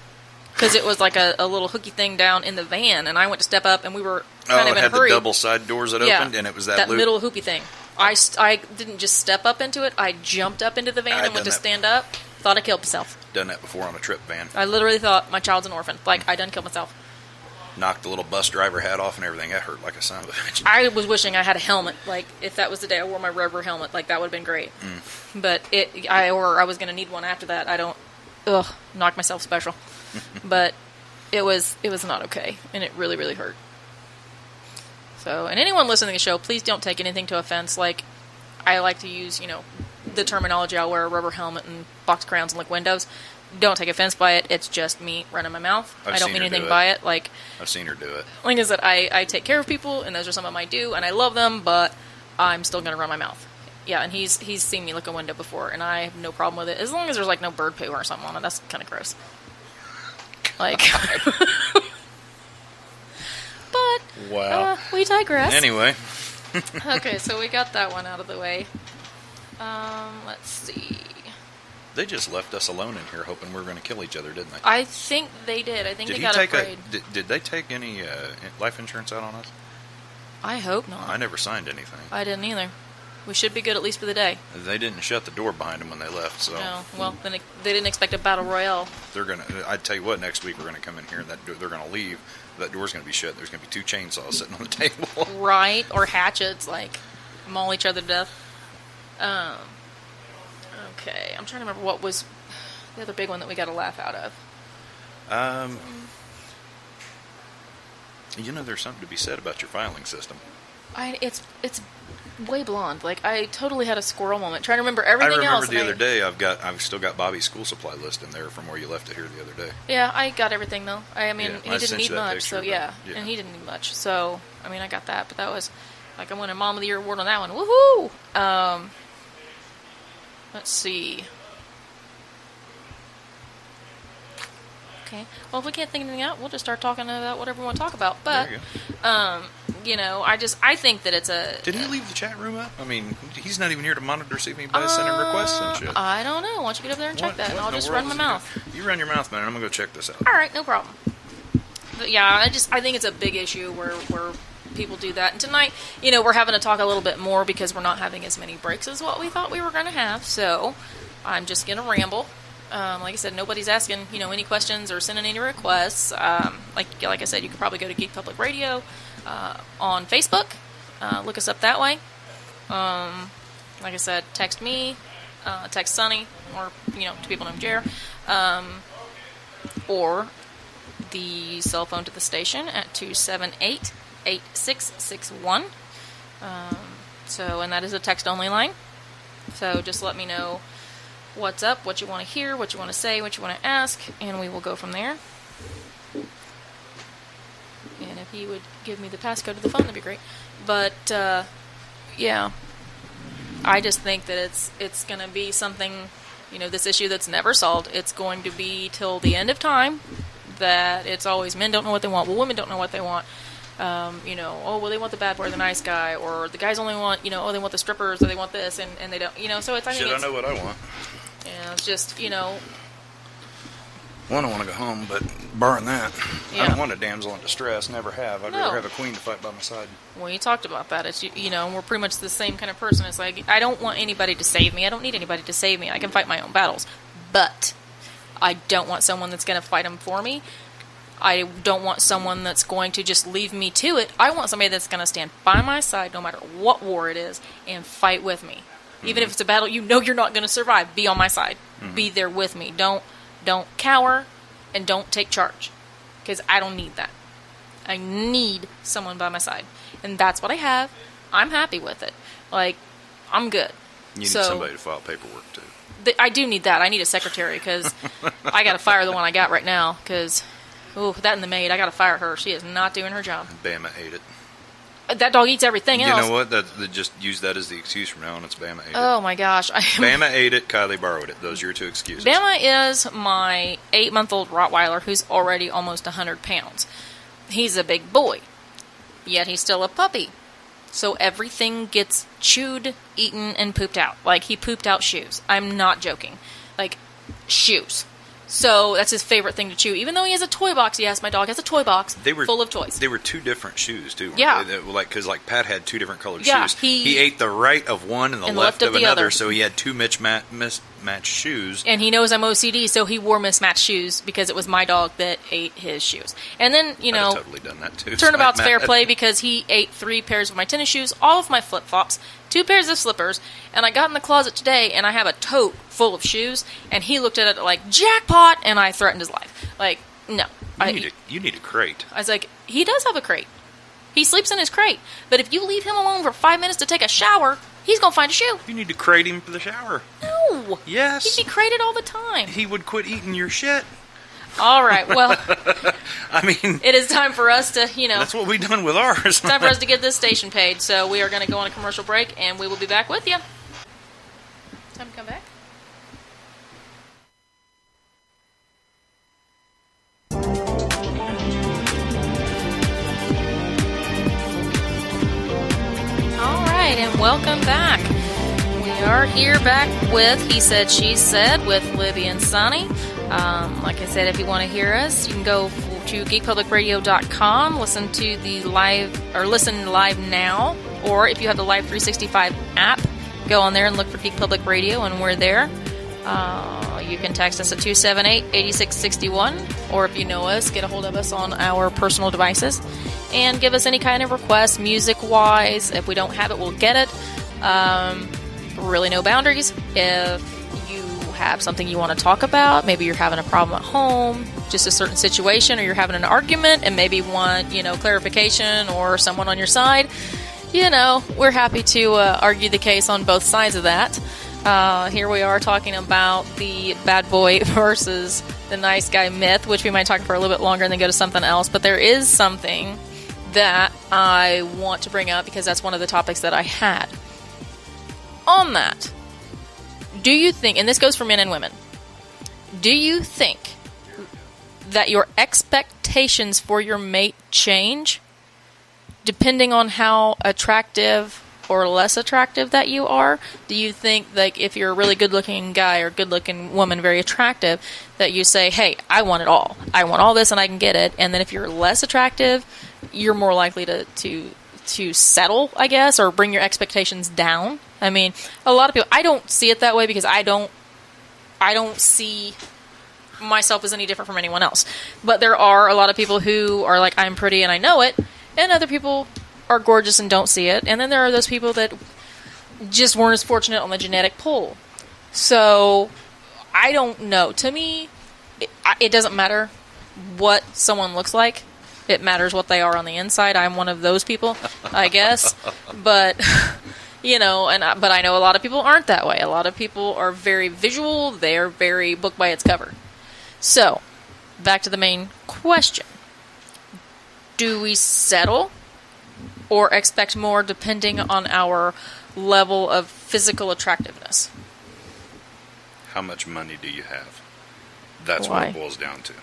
Because it was like a little hooky thing down in the van, and I went to step up, and we were kind of in a hurry. It had the double side doors that opened, and it was that loop. Middle hoopy thing. I didn't just step up into it. I jumped up into the van and went to stand up. Thought I killed myself. Done that before on a trip van. I literally thought my child's an orphan. Like, I done killed myself. Knocked the little bus driver hat off and everything. That hurt like a son of a bitch. I was wishing I had a helmet. Like, if that was the day I wore my rubber helmet, like, that would have been great. But I was going to need one after that. Knocked myself special. But it was not okay, and it really, really hurt. So, and anyone listening to the show, please don't take anything to offense. Like, I like to use, the terminology. I'll wear a rubber helmet and box crowns and lick windows. Don't take offense by it. It's just me running my mouth. I don't mean anything by it. Like, I've seen her do it. Like I said, I take care of people, and those are some of my do, and I love them, but I'm still going to run my mouth. Yeah, and he's seen me lick a window before, and I have no problem with it, as long as there's, like, no bird poo or something on it. That's kind of gross. Like, but wow, we digress. Anyway, okay, so we got that one out of the way. Let's see. They just left us alone in here, hoping we were going to kill each other, didn't they? I think they did. I think they got afraid. Did they take any life insurance out on us? I hope not. I never signed anything. I didn't either. We should be good at least for the day. They didn't shut the door behind them when they left, so. No, well, then they didn't expect a battle royale. I'd tell you what, next week we're gonna come in here and they're gonna leave. That door's gonna be shut. There's gonna be 2 chainsaws sitting on the table. Right, or hatchets, like, maul each other to death. Okay, I'm trying to remember what was the other big one that we got a laugh out of. There's something to be said about your filing system. It's way blonde. Like, I totally had a squirrel moment trying to remember everything else. I remember the other day. I've still got Bobby's school supply list in there from where you left it here the other day. Yeah, I got everything though. I mean, Yeah, he didn't need much, picture, so yeah, and he didn't need much. So I mean, I got that, but that was like, I won a Mom of the Year award on that one. Woohoo! Let's see. Okay. Well, if we can't think of anything out, we'll just start talking about whatever we want to talk about. But, I think that it's a... Did he leave the chat room up? I mean, he's not even here to monitor, see if anybody's sending requests and shit. I don't know. Why don't you get up there and check that, and I'll just run my mouth. You run your mouth, man, and I'm going to go check this out. All right, no problem. But yeah, I think it's a big issue where people do that. And tonight, we're having to talk a little bit more because we're not having as many breaks as what we thought we were going to have. So I'm just going to ramble. Like I said, nobody's asking, any questions or sending any requests. Like I said, you could probably go to Geek Public Radio on Facebook. Look us up that way. Like I said, text me, text Sonny, or, to people named Jer. Or the cell phone to the station at 278-8661. And that is a text-only line. So just let me know what's up, what you want to hear, what you want to say, what you want to ask, and we will go from there. And if he would give me the passcode to the phone, that'd be great. But, yeah, I just think that it's going to be something, this issue that's never solved. It's going to be till the end of time that it's always men don't know what they want. Well, women don't know what they want. They want the bad boy or the nice guy, or the guys only want, they want the strippers, or they want this, and they don't, so it's, I think I know what I want. Yeah, it's just, One, I want to go home, but barring that, I don't want a damsel in distress, never have. I'd rather have a queen to fight by my side. Well, you talked about that. It's, we're pretty much the same kind of person. It's like, I don't want anybody to save me. I don't need anybody to save me. I can fight my own battles. But I don't want someone that's going to fight them for me. I don't want someone that's going to just leave me to it. I want somebody that's going to stand by my side no matter what war it is and fight with me. Even if it's a battle you know you're not going to survive, be on my side. Be there with me. Don't cower and don't take charge, because I don't need that. I need someone by my side. And that's what I have. I'm happy with it. Like, I'm good. You need somebody to file paperwork too. I do need that. I need a secretary, because I got to fire the one I got right now, because, that and the maid, I got to fire her. She is not doing her job. Bama ate it. That dog eats everything else. You know what? They just use that as the excuse from now on. It's Bama ate it. Oh, my gosh. Bama ate it, Kylie borrowed it. Those are your two excuses. Bama is my 8-month-old Rottweiler who's already almost 100 pounds. He's a big boy, yet he's still a puppy. So everything gets chewed, eaten, and pooped out. Like, he pooped out shoes. I'm not joking. Like, shoes. So that's his favorite thing to chew. Even though he has a toy box, yes, my dog has a toy box full of toys. They were two different shoes, too. Yeah. Because Pat had two different colored Yeah, shoes. He ate the right of one and the left of the another, other. so he had two mismatched shoes. And he knows I'm OCD, so he wore mismatched shoes because it was my dog that ate his shoes. And then, I'd have totally done that, too. Turnabout's So fair play, because he ate 3 pairs of my tennis shoes, all of my flip-flops, 2 pairs of slippers, and I got in the closet today, and I have a tote full of shoes, and he looked at it like, jackpot, and I threatened his life. Like, no. You need a crate. I was like, he does have a crate. He sleeps in his crate. But if you leave him alone for 5 minutes to take a shower, he's going to find a shoe. You need to crate him for the shower. No. Yes. He'd be crated all the time. He would quit eating your shit. All right, well, I mean, it is time for us to, that's what we done with ours. time for us to get this station paid. So we are going to go on a commercial break, and we will be back with you. Time to come back. All right, and welcome back. We are here back with He Said, She Said with Libby and Sonny. Like I said, if you want to hear us, you can go to geekpublicradio.com, listen to the live, or listen live now, or if you have the Live 365 app, go on there and look for Geek Public Radio, and we're there. You can text us at 278-8661, or if you know us, get a hold of us on our personal devices, and give us any kind of request, music-wise. If we don't have it, we'll get it. Really no boundaries. If you have something you want to talk about, maybe you're having a problem at home, just a certain situation, or you're having an argument and maybe want, clarification or someone on your side, we're happy to argue the case on both sides of that. Here we are talking about the bad boy versus the nice guy myth, which we might talk for a little bit longer and then go to something else. But there is something that I want to bring up, because that's one of the topics that I had. On that, do you think, and this goes for men and women, do you think that your expectations for your mate change depending on how attractive or less attractive that you are? Do you think, like, if you're a really good-looking guy or good-looking woman, very attractive, that you say, hey, I want it all. I want all this and I can get it. And then if you're less attractive, you're more likely to settle, I guess, or bring your expectations down? I mean, a lot of people, I don't see it that way, because I don't see myself as any different from anyone else. But there are a lot of people who are like, I'm pretty and I know it, and other people are gorgeous and don't see it. And then there are those people that just weren't as fortunate on the genetic pool. So, I don't know. To me, it doesn't matter what someone looks like. It matters what they are on the inside. I'm one of those people, I guess. But, but I know a lot of people aren't that way. A lot of people are very visual. They're very book by its cover. So, back to the main question. Do we settle or expect more depending on our level of physical attractiveness? How much money do you have? That's Why? what it boils down to.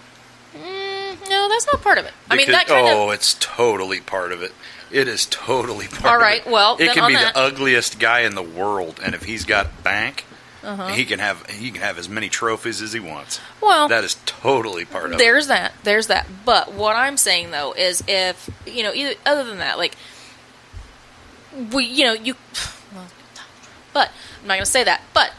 No, that's not part of it. I mean, that kind of... it's totally part of it. It is totally part All of right, it. well, it then can on be that- the ugliest guy in the world, and if he's got bank, he can have as many trophies as he wants. Well, that is totally part of it. There's that. But what I'm saying, though, is if, either, other than that, like, but I'm not going to say that, but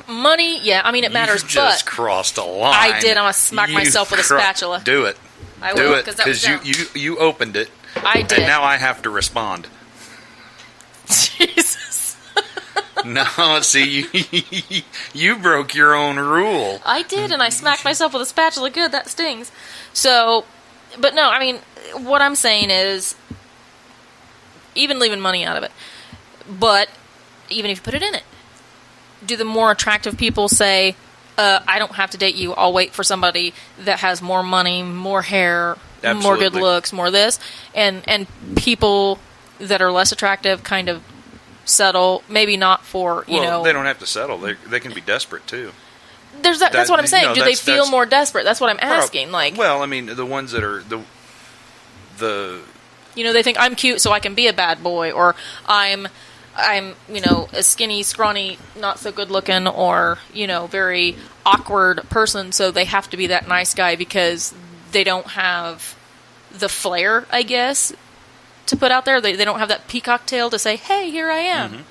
money, yeah, I mean, it matters, You just but crossed a line. I did. I'm going to smack myself with a spatula. Do it. I Do will, it, because that was dumb. you opened it. I did. And now I have to respond. Jesus. No, see, you broke your own rule. I did, and I smacked myself with a spatula. Good, that stings. So, but no, I mean, what I'm saying is, even leaving money out of it, but even if you put it in it, do the more attractive people say, I don't have to date you, I'll wait for somebody that has more money, more hair, more good Absolutely. looks, more this, and people that are less attractive kind of settle, maybe not for, you know... they don't have to settle. They can be desperate, too. There's that, that's what I'm saying. no, Do they that's- feel that's- more desperate? That's what I'm asking. Like, Well, I mean, the ones that are... the you know, they think I'm cute so I can be a bad boy, or I'm you know, a skinny, scrawny, not so good looking, or, you know, very awkward person, so they have to be that nice guy because they don't have the flair, I guess, to put out there. They don't have that peacock tail to say, hey, here I am. Mm-hmm.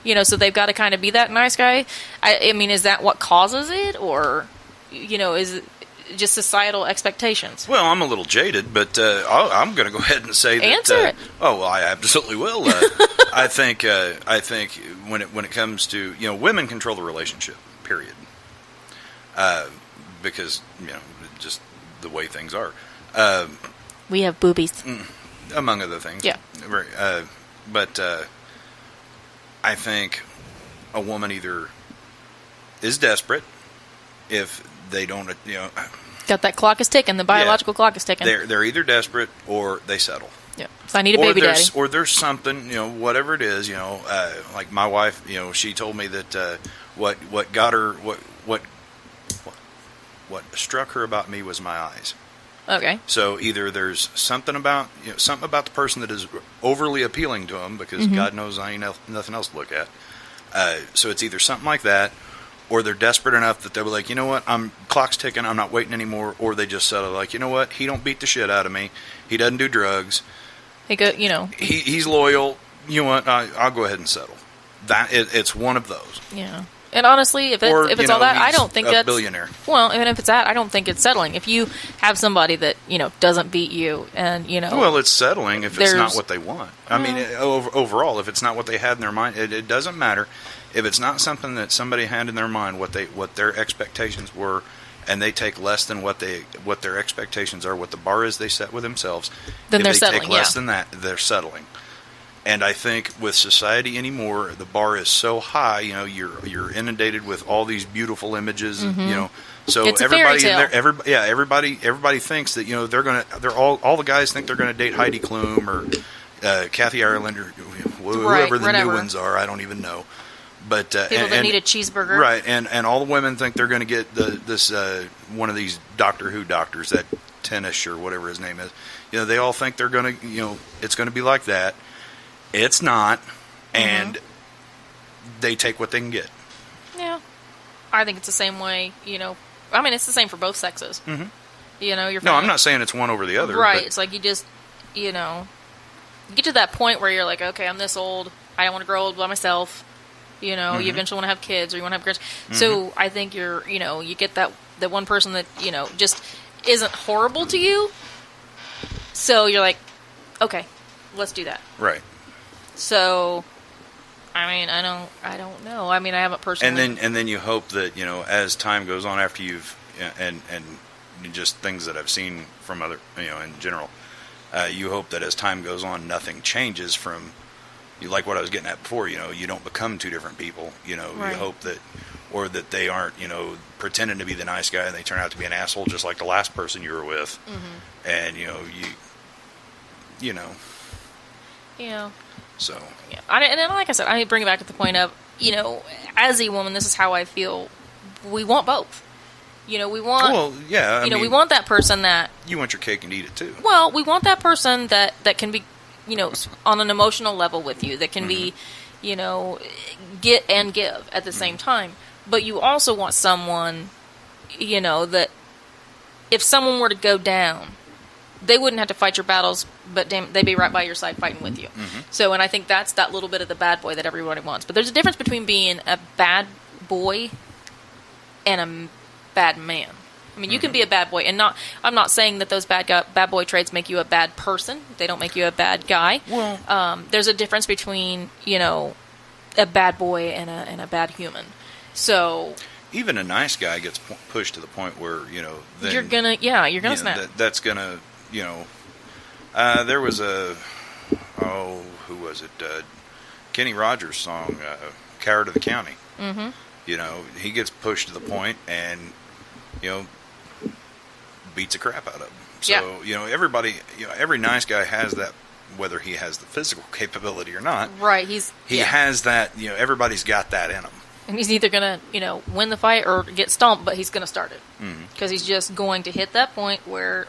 You know, so they've got to kind of be that nice guy. I mean, is that what causes it, or, you know, is it just societal expectations? Well, I'm a little jaded, but I'm going to go ahead and say that. Answer it. Oh, well, I absolutely will. I think when it comes to, you know, women control the relationship. Period. Because, you know, just the way things are, We have boobies. among other things. Yeah. Very, but I think a woman either is desperate if they don't, you know, Got that clock is ticking. The biological clock is ticking. they're either desperate or they settle. Yeah. So I need a baby daddy. Or there's something, you know, whatever it is, you know, like my wife, you know, she told me that what got her, what struck her about me was my eyes. Okay. So either there's something about the person that is overly appealing to them, because God knows I ain't nothing else to look at. So it's either something like that, or they're desperate enough that they'll be like, you know what, clock's ticking, I'm not waiting anymore. Or they just settle, like, you know what, he don't beat the shit out of me, he doesn't do drugs, They go, you know, he's loyal. You know what, I'll go ahead and settle. It's one of those. yeah. And honestly, if Or, it's you know, all that, I he's don't think a that's billionaire. Well, even if it's that, I don't think it's settling. If you have somebody that, you know, doesn't beat you, and, you know, Well, it's settling if it's not There's- what they want. I mean, overall, if it's not what they had in their mind, it doesn't matter. If it's not something that somebody had in their mind, what their expectations were, and they take less than what their expectations are, what the bar is they set with themselves, Then if they're they settling, take less yeah. than that, they're settling. And I think with society anymore, the bar is so high. You know, you're inundated with all these beautiful images. You know, so It's a fairy everybody, tale. everybody thinks that, you know, they're all the guys think they're gonna date Heidi Klum or Kathy Ireland or whoever the whatever. new ones are. I don't even know. But people that need a cheeseburger. right? And all the women think they're going to get this one of these Doctor Who doctors, that Tennis or whatever his name is. You know, they all think they're going to, you know, it's going to be like that. It's not, and they take what they can get. Yeah. I think it's the same way, you know. I mean, it's the same for both sexes. Mm-hmm. You know, you're No, I'm not saying it's one over the other. right. but- It's like you just, you know, get to that point where you're like, okay, I'm this old. I don't want to grow old by myself. You know, you eventually want to have kids, or you want to have grandchildren. So I think you're, you know, you get that one person that, you know, just isn't horrible to you. So you're like, okay, let's do that. Right. So, I mean, I don't know. I mean, I haven't personally. And then you hope that, you know, as time goes on, after you've and just things that I've seen from other, you know, in general, you hope that as time goes on, nothing changes from, like what I was getting at before. You know, you don't become two different people. You know, Right. you hope that, or that they aren't, you know, pretending to be the nice guy and they turn out to be an asshole, just like the last person you were with. And you know, you know, Yeah. so. Yeah. And then, like I said, I bring it back to the point of, you know, as a woman, this is how I feel. We want both. You know, we want. Well, yeah. I you know, mean, we want that person that. you want your cake and eat it too. Well, we want that person that can be, you know, on an emotional level with you. That can be, you know, get and give at the same time. But you also want someone, you know, that if someone were to go down, they wouldn't have to fight your battles, but damn, they'd be right by your side fighting with you. So, and I think that's that little bit of the bad boy that everybody wants. But there's a difference between being a bad boy and a bad man. I mean, you can be a bad boy, and I'm not saying that those bad boy traits make you a bad person. They don't make you a bad guy. Well, there's a difference between, a bad boy and a bad human. So even a nice guy gets pushed to the point where then, you're gonna snap. That's gonna there was who was it? Kenny Rogers' song, "Coward of the County." Mm-hmm. He gets pushed to the point and beats the crap out of him. So everybody, every nice guy has that, whether he has the physical capability or not. Right. He has that. Everybody's got that in him. And he's either gonna win the fight or get stomped, but he's gonna start it because he's just going to hit that point where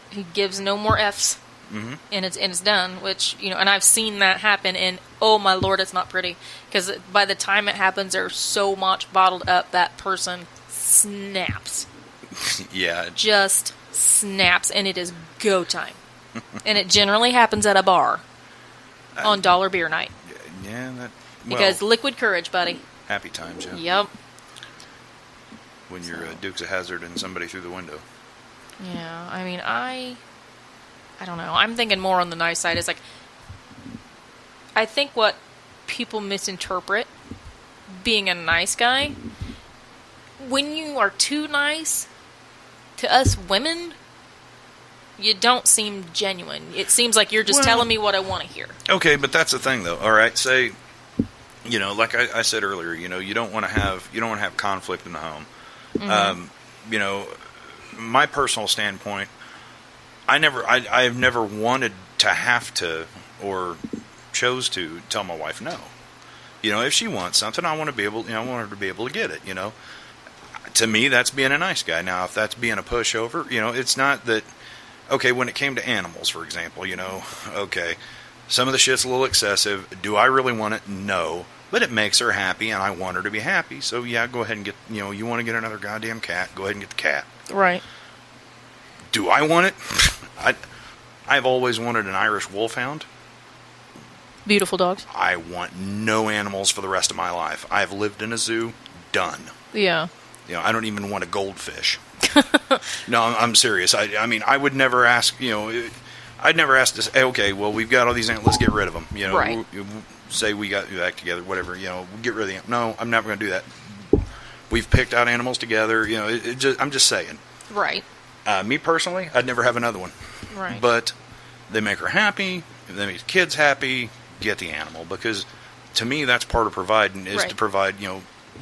he gives no more Fs. Mm-hmm. And it's done, which, and I've seen that happen, and oh my Lord, it's not pretty, because by the time it happens, there's so much bottled up, that person snaps. Yeah. Just snaps, and it is go time. And it generally happens at a bar on dollar beer night. Yeah, because liquid courage, buddy. Happy times, yeah. Yep. When you're Dukes of Hazzard and somebody through the window. Yeah, I mean, I don't know. I'm thinking more on the nice side. It's like, I think what people misinterpret being a nice guy, when you are too nice to us women, you don't seem genuine. It seems like you're just telling me what I want to hear. Okay, but that's the thing, though. All right, say, like I said earlier, you don't want to have conflict in the home. Mm-hmm. My personal standpoint, I've never wanted to have to or chose to tell my wife no. If she wants something, I want to be able, I want her to be able to get it. To me, that's being a nice guy. Now, if that's being a pushover, it's not that. Okay, when it came to animals, for example, okay, some of the shit's a little excessive. Do I really want it? No. But it makes her happy, and I want her to be happy. So, yeah, go ahead and get, you want to get another goddamn cat, go ahead and get the cat. Right. Do I want it? I've always wanted an Irish wolfhound. Beautiful dogs. I want no animals for the rest of my life. I've lived in a zoo. Done. Yeah. I don't even want a goldfish. No, I'm serious. I mean, I would never ask, I'd never ask to say, okay, well, we've got all these animals, let's get rid of them. Right. Say we got back together, whatever, get rid of them. No, I'm never going to do that. We've picked out animals together, I'm just saying. Right. Me personally, I'd never have another one. Right. But they make her happy, they make the kids happy, get the animal. Because to me, that's part of providing, is to provide,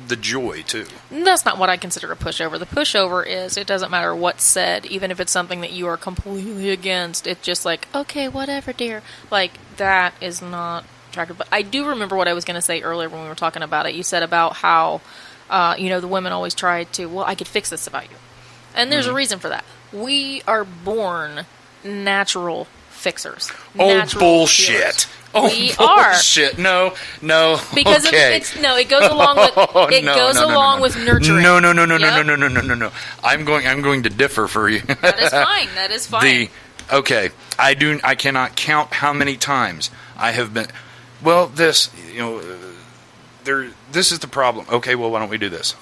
the joy, too. That's not what I consider a pushover. The pushover is, it doesn't matter what's said, even if it's something that you are completely against. It's just like, okay, whatever, dear. Like, that is not attractive. But I do remember what I was going to say earlier when we were talking about it. You said about how, the women always try to, well, I could fix this about you. And there's a reason for that. We are born natural fixers. Natural bullshit. healers. Oh, we bullshit. No. Because okay. it goes along with with nurturing. No. I'm going to differ for you. That is fine. I cannot count how many times I have been, well, this is the problem. Okay, well, why don't we do this?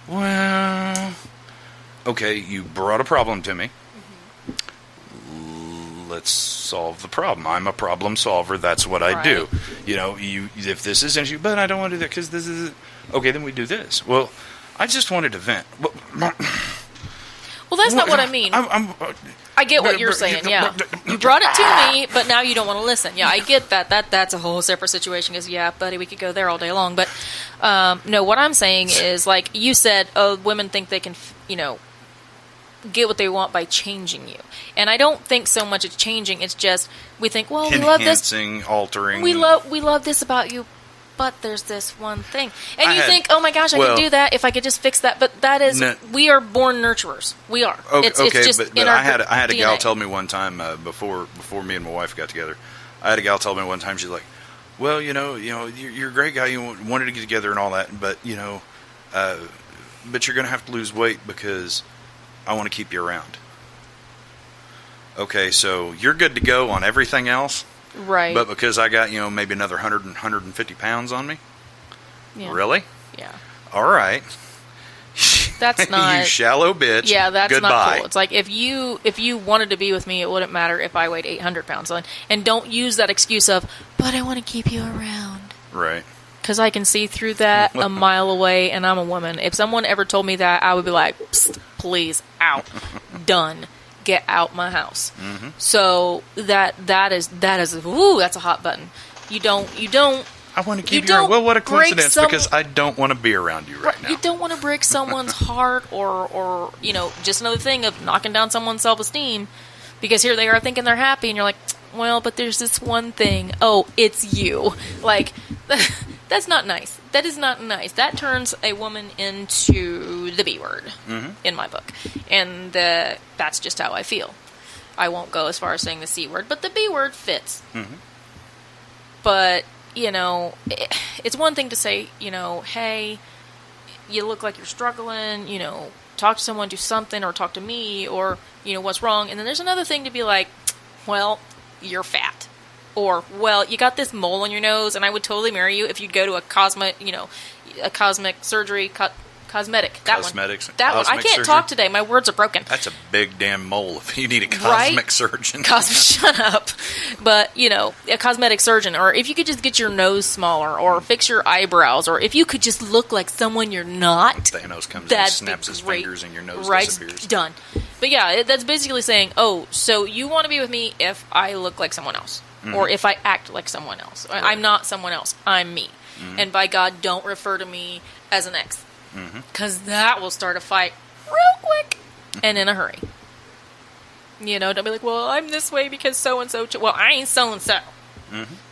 Well, okay, you brought a problem to me. Let's solve the problem. I'm a problem solver. That's what I do. If this is an issue, but I don't want to do that because this is okay. Then we do this. Well, I just wanted to vent. Well, that's not what I mean. I get what you're saying. Yeah, you brought it to me, but now you don't want to listen. Yeah, I get that. That's a whole separate situation. Because yeah, buddy, we could go there all day long. But no, what I'm saying is, like you said, women think they can, get what they want by changing you. And I don't think so much it's changing. It's just we think, well, we love this, altering. We love this about you, but there's this one thing, and you think, oh my gosh, I could do that if I could just fix that. But that is, we are born nurturers. We are. It's just but in our I had a DNA. gal tell me one time before me and my wife got together. I had a gal tell me one time, she's like, well, you're a great guy. You wanted to get together and all that, but but you're going to have to lose weight because I want to keep you around. Okay, so you're good to go on everything else. Right. But because I got, maybe another 150 pounds on me? Yeah. Really? Yeah. All right. That's not. You shallow bitch. Yeah, that's Goodbye. not cool. It's like if you wanted to be with me, it wouldn't matter if I weighed 800 pounds. And don't use that excuse of, but I want to keep you around. Right. Because I can see through that a mile away, and I'm a woman. If someone ever told me that, I would be like, psst, please, out. Done. Get out my house. Mm-hmm. So that is ooh, that's a hot button. You don't I want to keep You you don't around. Well, what a break coincidence, some- because I don't want to be around you right now. You don't want to break someone's heart or just another thing of knocking down someone's self-esteem because here they are thinking they're happy and you're like, well, but there's this one thing. Oh, it's you. Like, that's not nice. That is not nice. That turns a woman into the B word in my book. And that's just how I feel. I won't go as far as saying the C word, but the B word fits. Mm-hmm. But, it's one thing to say, hey, you look like you're struggling, talk to someone, do something, or talk to me, or, what's wrong. And then there's another thing to be like, well, you're fat. Or, well, you got this mole on your nose, and I would totally marry you if you'd go to a cosmetic surgery, cosmetic. That Cosmetics. one. That one. I Cosmic can't surgery? talk today. My words are broken. That's a big damn mole if you need a cosmic surgeon. Shut up. But, a cosmetic surgeon, or if you could just get your nose smaller, or fix your eyebrows, or if you could just look like someone you're not. Thanos comes in, That'd snaps be his great. fingers, and your nose Right, disappears. done. But yeah, that's basically saying, oh, so you want to be with me if I look like someone else, or if I act like someone else. I'm not someone else. I'm me. And by God, don't refer to me as an ex, because that will start a fight real quick and in a hurry. Don't be like, well, I'm this way because so and so. Well, I ain't so and so.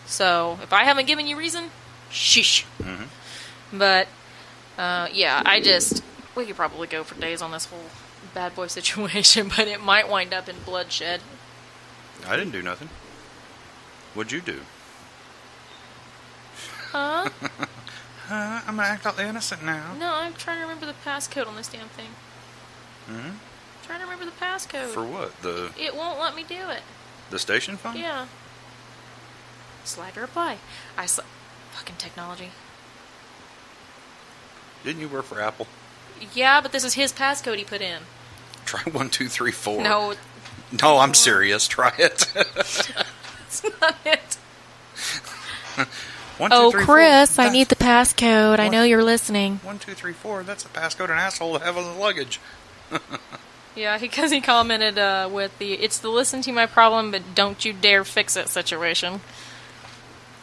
So if I haven't given you reason, sheesh. But we could probably go for days on this whole bad boy situation, but it might wind up in bloodshed. I didn't do nothing. What'd you do? Huh? I'm gonna act all innocent now. No, I'm trying to remember the passcode on this damn thing. Trying to remember the passcode. For what? It won't let me do it. The station phone? Yeah. Slide or apply. Fucking technology. Didn't you work for Apple? Yeah, but this is his passcode he put in. Try 1, 2, 3, 4. No, No, I'm serious. Try it. it's not it. 1, 2, Oh, 3, 4. Chris, I need the passcode. I know you're listening. 1, 2, 3, 4. That's a passcode an asshole to have on the luggage. Yeah, because he commented it's the listen to my problem, but don't you dare fix it situation.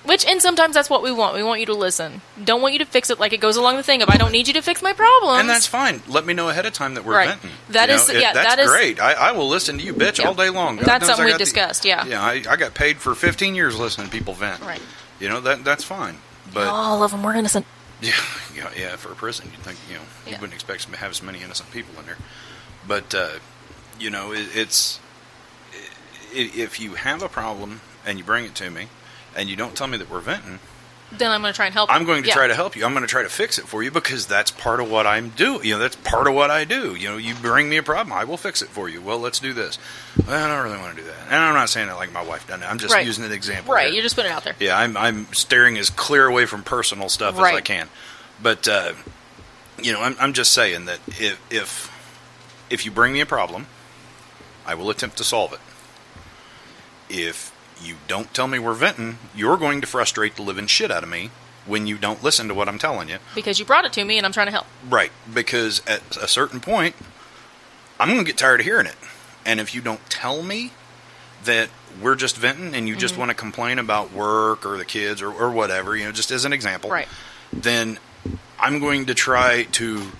And sometimes that's what we want. We want you to listen. Don't want you to fix it like it goes along the thing of, I don't need you to fix my problems. And that's fine. Let me know ahead of time that we're Right. venting. That's That's great. I will listen to you bitch Yeah. all day long. God That's knows something I we got discussed, yeah. Yeah, I got paid for 15 years listening to people vent. Right. That's fine. But All of them were innocent. yeah, for a prison, you'd think, you Yeah. wouldn't expect to have as many innocent people in there. But, it's if you have a problem and you bring it to me and you don't tell me that we're venting, Then I'm going to try and help you. I'm going to Yeah. try to help you. I'm going to try to fix it for you because that's part of what I'm doing. That's part of what I do. You bring me a problem, I will fix it for you. Well, let's do this. Well, I don't really want to do that. And I'm not saying that like my wife done it. I'm just Right. using an example. Right, here. you're just putting it out there. Yeah, I'm steering as clear away from personal stuff as I Right. can. But I'm just saying that if you bring me a problem, I will attempt to solve it. If you don't tell me we're venting, you're going to frustrate the living shit out of me when you don't listen to what I'm telling you. Because you brought it to me and I'm trying to help. Right, because at a certain point, I'm going to get tired of hearing it. And if you don't tell me that we're just venting and you just want to complain about work or the kids or whatever, just as an example, Right. then I'm going to try to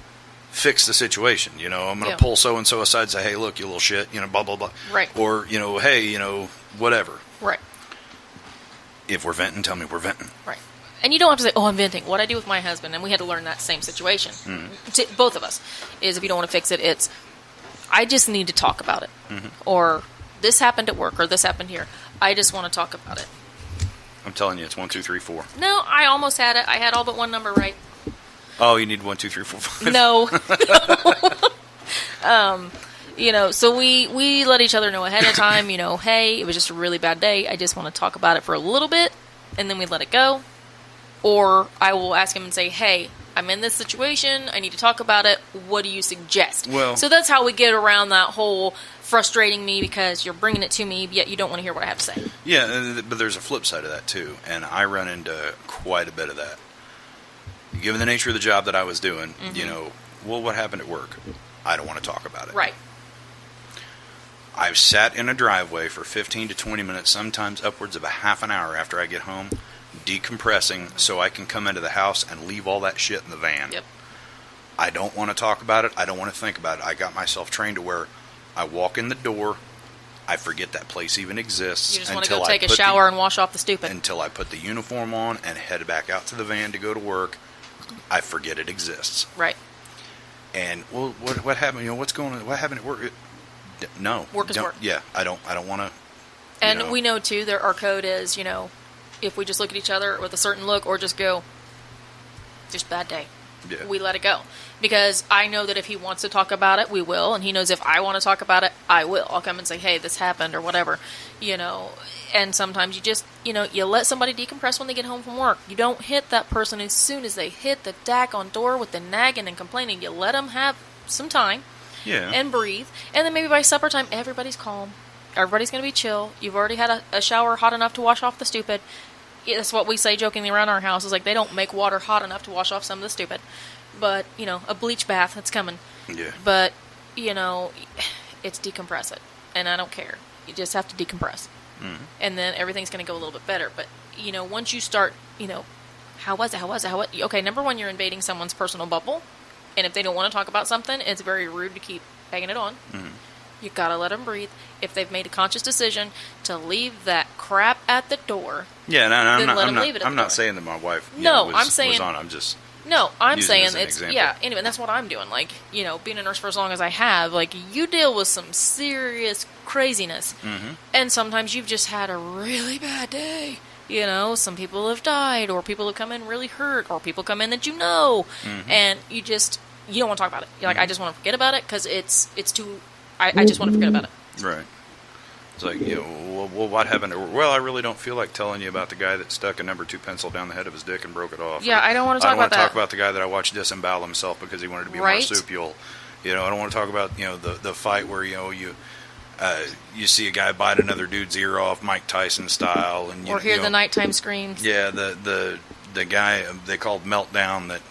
fix the situation. I'm going to Yeah. pull so-and-so aside and say, hey, look, you little shit, blah, blah, blah. Right. Or, hey, whatever. Right. If we're venting, tell me we're venting. Right. And you don't have to say, oh, I'm venting. What I do with my husband, and we had to learn that same situation. To both of us, is if you don't want to fix it, it's, I just need to talk about it. Or this happened at work, or this happened here. I just want to talk about it. I'm telling you, it's 1, 2, 3, 4. No, I almost had it. I had all but one number right. Oh, you need 1, 2, 3, 4, 5. No. So we let each other know ahead of time, hey, it was just a really bad day. I just want to talk about it for a little bit, and then we let it go. Or I will ask him and say, hey, I'm in this situation. I need to talk about it. What do you suggest? Well- so that's how we get around that whole frustrating me because you're bringing it to me, yet you don't want to hear what I have to say. Yeah, but there's a flip side of that too, and I run into quite a bit of that. Given the nature of the job that I was doing, well, what happened at work? I don't want to talk about it. Right. I've sat in a driveway for 15 to 20 minutes, sometimes upwards of a half an hour after I get home, decompressing so I can come into the house and leave all that shit in the van. Yep. I don't want to talk about it. I don't want to think about it. I got myself trained to where I walk in the door, I forget that place even exists. You just want to until go I take a put shower and wash off the stupid. until I put the uniform on and head back out to the van to go to work. I forget it exists. Right. And well, what happened? What's going on? What happened at work? No, Work is don't- work. Yeah, I don't want to. And we know too that our code is, if we just look at each other with a certain look or just go, just bad day. Yeah. We let it go. Because I know that if he wants to talk about it, we will. And he knows if I want to talk about it, I will. I'll come and say, hey, this happened or whatever. And sometimes you just, you let somebody decompress when they get home from work. You don't hit that person as soon as they hit the daggone door with the nagging and complaining. You let them have some time Yeah. and breathe. And then maybe by supper time, everybody's calm. Everybody's going to be chill. You've already had a shower hot enough to wash off the stupid. Yeah, that's what we say jokingly around our house. Is like they don't make water hot enough to wash off some of the stupid. But, a bleach bath, that's coming. Yeah. But, it's decompress it. And I don't care. You just have to decompress. Mhm. And then everything's going to go a little bit better. But, once you start, how was it? Okay, number one, you're invading someone's personal bubble. And if they don't want to talk about something, it's very rude to keep egging it on. Mhm. You gotta let them breathe. If they've made a conscious decision to leave that crap at the door, Yeah, no, I'm Then not. let I'm 'em not, leave it at I'm the not door. saying that my wife. No, was, I'm saying- was on. I'm just. no, I'm Use it saying as an it's example. yeah. Anyway, that's what I'm doing. Like being a nurse for as long as I have, like you deal with some serious craziness, and sometimes you've just had a really bad day. Some people have died, or people have come in really hurt, or people come in that and you don't want to talk about it. You're like, I just want to forget about it because it's too. I just want to forget about it. Right. It's like, well, what happened? Well, I really don't feel like telling you about the guy that stuck a number 2 pencil down the head of his dick and broke it off. Yeah, Or, I don't want to I talk don't want about to talk that. about the guy that I watched disembowel himself because he wanted to be a Right. marsupial. I don't want to talk about the fight where you see a guy bite another dude's ear off, Mike Tyson style, and Or hear the nighttime screams. Yeah, the guy they called Meltdown that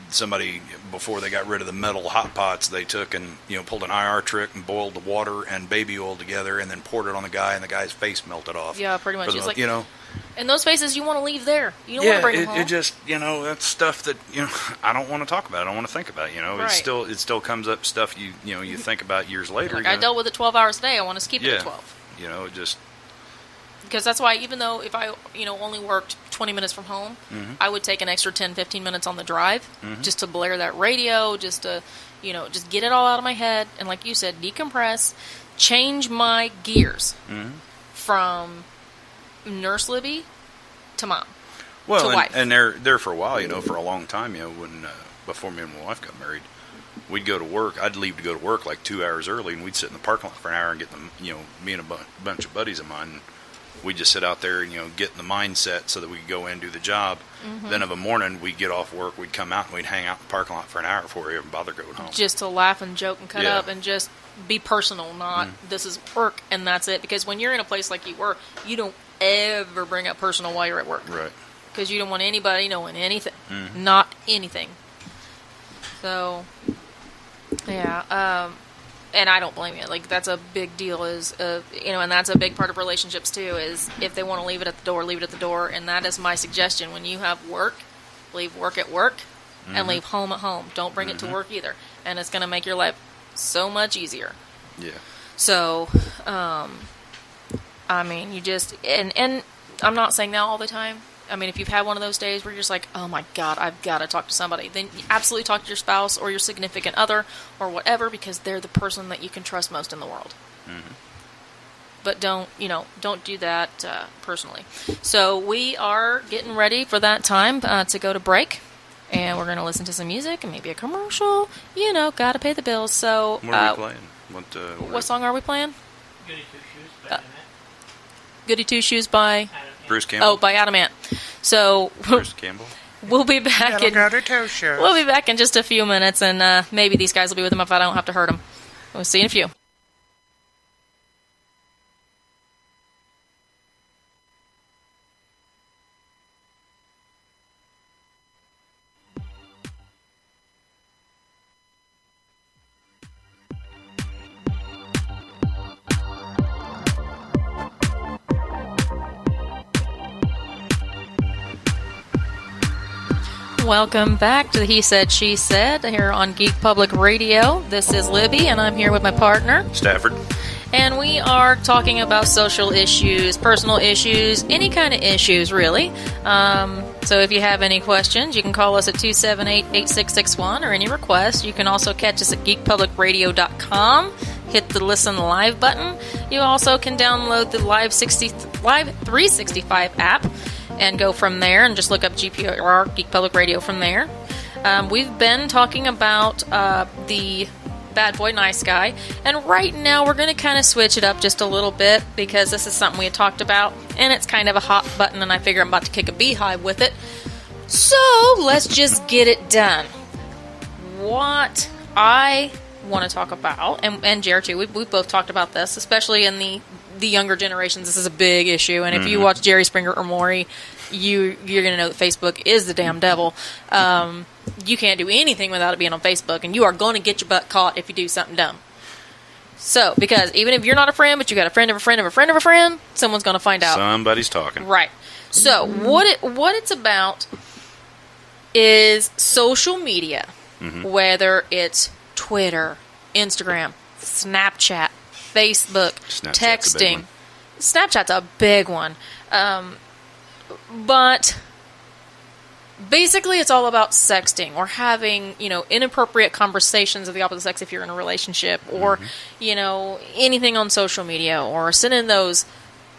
somebody before they got rid of the metal hot pots they took and pulled an IR trick and boiled the water and baby oil together and then poured it on the guy and the guy's face melted off. Yeah, pretty much. For the- It's like in those spaces you want to leave there. You don't want yeah, to bring them home. it just that's stuff that I don't want to talk about. I don't want to think about. Right. It still comes up stuff you think about years later. Like I dealt with it 12 hours a day. I want to keep it Yeah. at 12. It just Because that's why even though if I only worked 20 minutes from home, I would take an extra 10-15 minutes on the drive just to blare that radio, just to just get it all out of my head, and like you said, decompress, change my gears from Nurse Libby to mom. well, wife. and there for a while, for a long time, when before me and my wife got married, we'd go to work. I'd leave to go to work like 2 hours early, and we'd sit in the parking lot for an hour and get them. Me and a bunch of buddies of mine. We'd just sit out there and get in the mindset so that we could go in and do the job. Then of a morning we'd get off work, we'd come out and we'd hang out in the parking lot for an hour before we even bother going home. Just to laugh and joke and cut Yeah. up and just be personal, not this is work and that's it. Because when you're in a place like you were, you don't ever bring up personal while you're at work. Right. Because you don't want anybody knowing anything. Not anything. So, yeah. And I don't blame you. Like, that's a big deal is, and that's a big part of relationships, too, is if they want to leave it at the door, leave it at the door. And that is my suggestion. When you have work, leave work at work and leave home at home. Don't bring it to work either. And it's going to make your life so much easier. Yeah. So, I mean, you just, and I'm not saying that all the time. I mean, if you've had one of those days where you're just like, oh my God, I've got to talk to somebody, then you absolutely talk to your spouse or your significant other or whatever, because they're the person that you can trust most in the world. But don't do that personally. So we are getting ready for that time to go to break. And we're going to listen to some music and maybe a commercial. Got to pay the bills. So, What are we playing? what song are we playing? Goody Two Shoes by Adam Goody Two Shoes by Ant. Bruce Campbell. by Adam Ant. So Bruce Campbell. We'll be back we'll be back in just a few minutes, and maybe these guys will be with them if I don't have to hurt them. We'll see you in a few. Welcome back to the He Said, She Said here on Geek Public Radio. This is Libby, and I'm here with my partner, Stafford. And we are talking about social issues, personal issues, any kind of issues, really. So if you have any questions, you can call us at 278-8661 or any requests. You can also catch us at geekpublicradio.com. Hit the Listen Live button. You also can download the Live 365 app and go from there and just look up GPR, Geek Public Radio, from there. We've been talking about the Bad Boy Nice Guy, and right now we're going to kind of switch it up just a little bit because this is something we had talked about, and it's kind of a hot button, and I figure I'm about to kick a beehive with it. So let's just get it done. What I want to talk about, and Jared too, we've both talked about this, especially in the younger generations. This is a big issue, and if you watch Jerry Springer or Maury, you're going to know that Facebook is the damn devil. You can't do anything without it being on Facebook, and you are going to get your butt caught if you do something dumb. So, because even if you're not a friend, but you got a friend of a friend of a friend of a friend, someone's going to find out. Somebody's talking. Right. So, what it's about is social media, whether it's Twitter, Instagram, Snapchat, Facebook, texting. Snapchat's a big one. But basically it's all about sexting or having, inappropriate conversations of the opposite sex if you're in a relationship, or, anything on social media, or sending those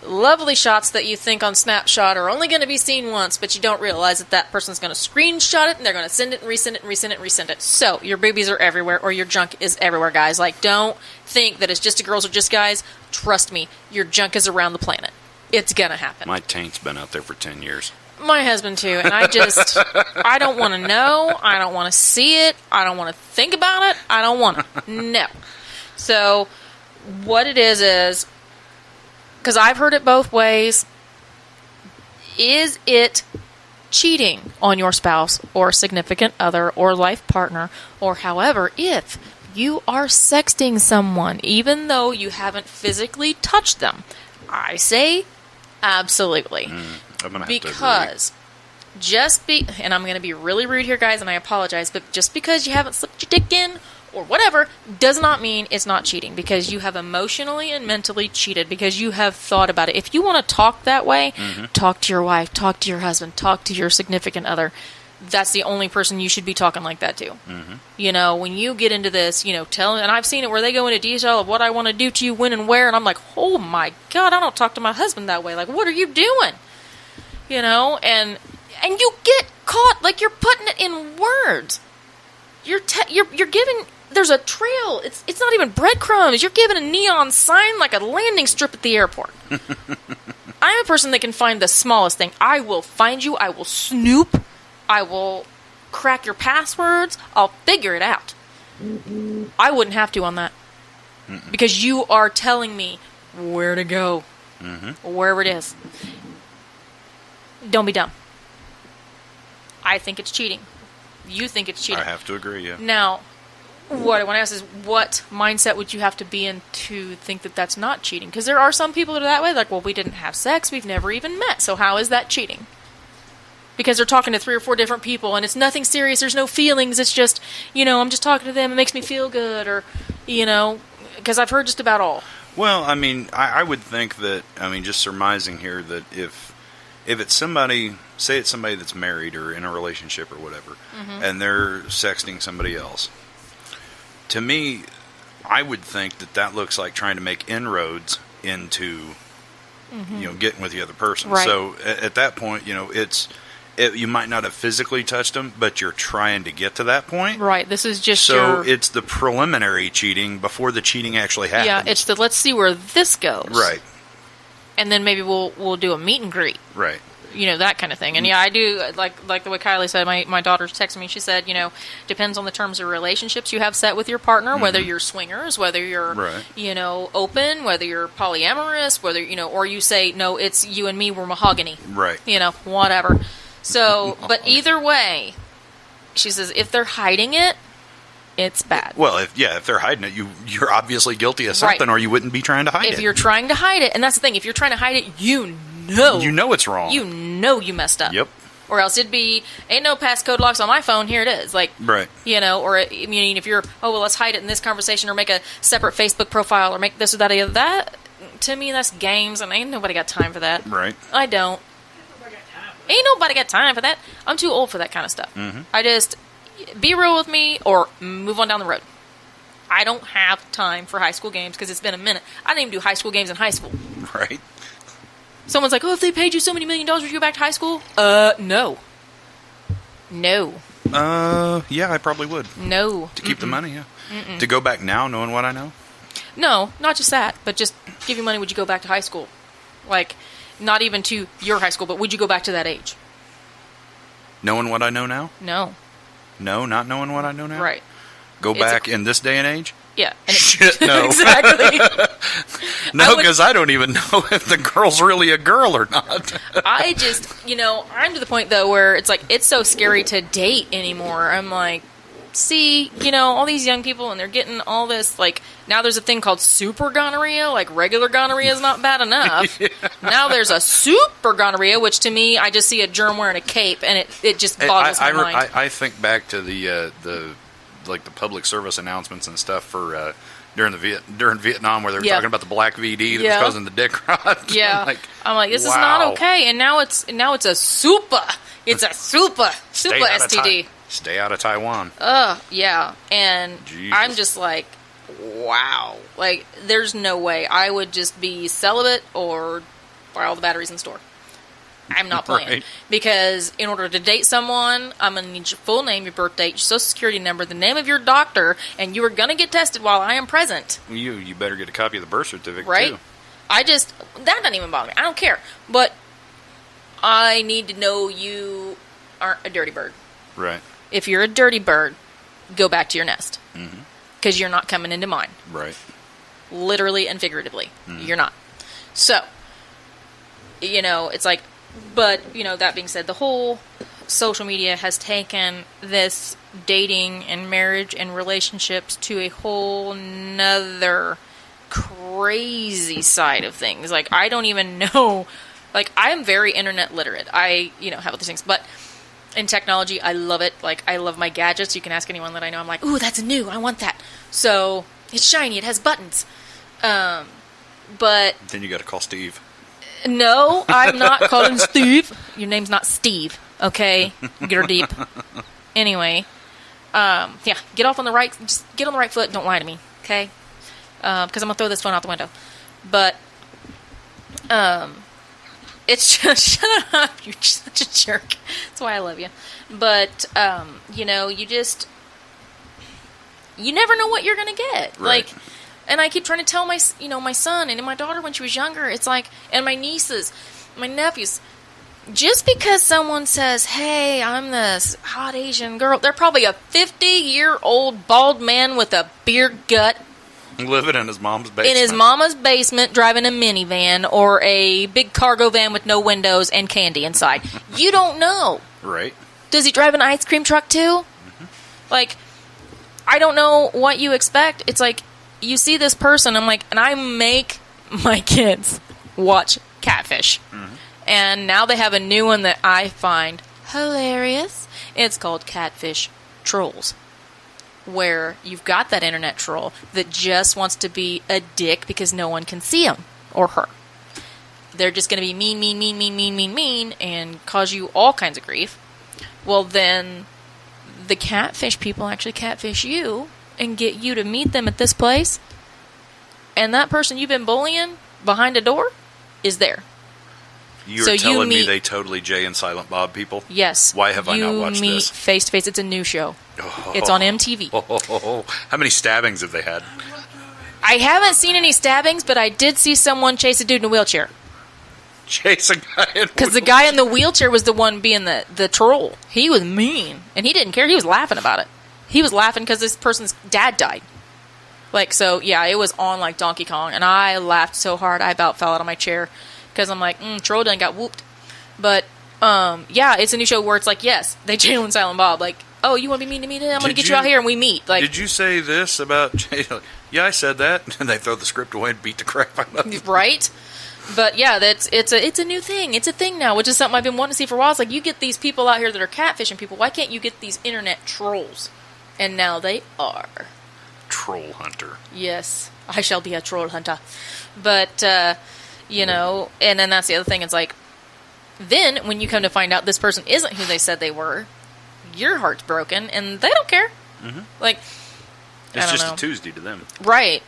lovely shots that you think on Snapshot are only going to be seen once, but you don't realize that person's going to screenshot it and they're going to send it and resend it and resend it and resend it. So your boobies are everywhere, or your junk is everywhere, guys. Like, don't think that it's just girls or just guys. Trust me, your junk is around the planet. It's going to happen. My taint's been out there for 10 years. My husband too, and I don't want to know. I don't want to see it. I don't want to think about it. I don't want to. No. So what it is because I've heard it both ways, is it cheating on your spouse or significant other or life partner, or however, if you are sexting someone even though you haven't physically touched them? I say absolutely. I'm gonna have because and I'm going to be really rude here, guys, and I apologize, but just because you haven't slipped your dick in or whatever does not mean it's not cheating, because you have emotionally and mentally cheated because you have thought about it. If you want to talk that way, talk to your wife, talk to your husband, talk to your significant other. That's the only person you should be talking like that to. When you get into this, and I've seen it where they go into detail of what I want to do to you, when and where, and I'm like, oh my God, I don't talk to my husband that way. Like, what are you doing? And you get caught, like, you're putting it in words. You're giving, there's a trail. It's not even breadcrumbs. You're giving a neon sign like a landing strip at the airport. I'm a person that can find the smallest thing. I will find you. I will snoop. I will crack your passwords. I'll figure it out. I wouldn't have to on that. Because you are telling me where to go. Wherever it is. Don't be dumb. I think it's cheating. You think it's cheating. I have to agree, yeah. Now, what I want to ask is, what mindset would you have to be in to think that that's not cheating? Because there are some people that are that way. Like, well, we didn't have sex. We've never even met. So how is that cheating? Because they're talking to 3 or 4 different people, and it's nothing serious. There's no feelings. It's just, I'm just talking to them. It makes me feel good, or, because I've heard just about all. Well, I mean, I would think that, just surmising here, that if it's somebody, say it's somebody that's married or in a relationship or whatever, and they're sexting somebody else, to me, I would think that looks like trying to make inroads into, getting with the other person. Right. So at that point, you might not have physically touched them, but you're trying to get to that point. Right. This is just it's the preliminary cheating before the cheating actually happens. Yeah, it's the let's see where this goes. Right. And then maybe we'll do a meet and greet. Right. that kind of thing. And yeah, I do like the way Kylie said. My daughter texted me. She said, depends on the terms of relationships you have set with your partner, whether you're swingers, whether you're Right. open, whether you're polyamorous, whether or you say no, it's you and me, we're mahogany, Right. whatever. So, but either way, she says if they're hiding it, it's bad. Well, if they're hiding it, you're obviously guilty of something, Right. or you wouldn't be trying to hide it. If you're trying to hide it, and that's the thing, if you're trying to hide it, you know it's wrong. you messed up. Yep. Or else it'd be, ain't no passcode locks on my phone, here it is. Like, Right. or I mean, if you're, let's hide it in this conversation or make a separate Facebook profile or make this or that or that, to me, that's games, and ain't nobody got time for that. Right. I don't. Ain't nobody got time for that. I'm too old for that kind of stuff. Mm-hmm. I just, be real with me or move on down the road. I don't have time for high school games because it's been a minute. I didn't even do high school games in high school. Right. Someone's like, if they paid you so many $1 million, would you go back to high school? No. No. Yeah, I probably would. No. To keep the money, yeah. To go back now, knowing what I know? No, not just that, but just give you money, would you go back to high school? Like, not even to your high school, but would you go back to that age? Knowing what I know now? No. No, not knowing what I know now? Right. Go It's back in this day and age? Yeah. And Shit, no. exactly. No, would- because I don't even know if the girl's really a girl or not. I just, I'm to the point, though, where it's like, it's so scary to date anymore. I'm like, see, all these young people, and they're getting all this, like, now there's a thing called super gonorrhea. Like, regular gonorrhea is not bad enough. Now there's a super gonorrhea, which to me, I just see a germ wearing a cape, and it just boggles my mind. I think back to the public service announcements and stuff for during Vietnam, where they were Yeah. talking about the black VD that Yeah. was causing the dick rot. Yeah, I'm like, this is not wow. okay. And now it's a super. It's a super STD. Stay out of Taiwan. Yeah, and Jesus. I'm just like, wow. Like, there's no way I would just be celibate or buy all the batteries in the store. I'm not playing. Right. Because in order to date someone, I'm going to need your full name, your birth date, your social security number, the name of your doctor, and you are going to get tested while I am present. You better get a copy of the birth certificate, Right? too. That doesn't even bother me. I don't care. But I need to know you aren't a dirty bird. Right. If you're a dirty bird, go back to your nest. Because you're not coming into mine. Right. Literally and figuratively. You're not. So, it's like, but, that being said, the whole social media has taken this dating and marriage and relationships to a whole nother crazy side of things. Like, I don't even know, like, I am very internet literate. I, have other things, but in technology, I love it. Like, I love my gadgets. You can ask anyone that I know. I'm like, ooh, that's new. I want that. So, it's shiny. It has buttons. But Then you got to call Steve. no, I'm not calling Steve. Your name's not Steve, okay? Get her deep. Anyway, yeah, get on the right foot. Don't lie to me, okay? Because I'm gonna throw this phone out the window. But, it's just shut up. You're such a jerk. That's why I love you. But, you never know what you're gonna get. Right. Like. And I keep trying to tell my son and my daughter when she was younger, it's like, and my nieces, my nephews, just because someone says, hey, I'm this hot Asian girl, they're probably a 50-year-old bald man with a beer gut Living in his mom's basement. in his mama's basement driving a minivan or a big cargo van with no windows and candy inside. You don't know. Right. Does he drive an ice cream truck too? Like, I don't know what you expect. It's like, you see this person, I'm like, and I make my kids watch Catfish. And now they have a new one that I find hilarious. It's called Catfish Trolls. Where you've got that internet troll that just wants to be a dick because no one can see him or her. They're just going to be mean, and cause you all kinds of grief. Well, then the catfish people actually catfish you and get you to meet them at this place, and that person you've been bullying behind a door is there. You're So you telling me meet- they totally Jay and Silent Bob people? Yes. Why have I not watched You meet this? face to face. It's a new show. It's on MTV. How many stabbings have they had? I haven't seen any stabbings, but I did see someone chase a dude in a wheelchair. chase a guy in Because the guy in the wheelchair was the one being the troll. He was mean, and he didn't care. He was laughing about it. He was laughing because this person's dad died. Like, so, yeah, it was on like Donkey Kong, and I laughed so hard I about fell out of my chair because I'm like, troll done got whooped. But, yeah, it's a new show where it's like, yes, they jail and Silent Bob. Like, oh, you want to be mean to me? I'm going to get you out here and we meet. Like, did you say this about Jay? Yeah, I said that. And they throw the script away and beat the crap out of it. right? But yeah, it's a new thing. It's a thing now, which is something I've been wanting to see for a while. It's like, you get these people out here that are catfishing people. Why can't you get these internet trolls? And now they are. Troll hunter. Yes, I shall be a troll hunter. But, you know, and then that's the other thing. It's like, then when you come to find out this person isn't who they said they were, your heart's broken, and they don't care. Mm-hmm. Like, I It's don't just know. a Tuesday to them. Right.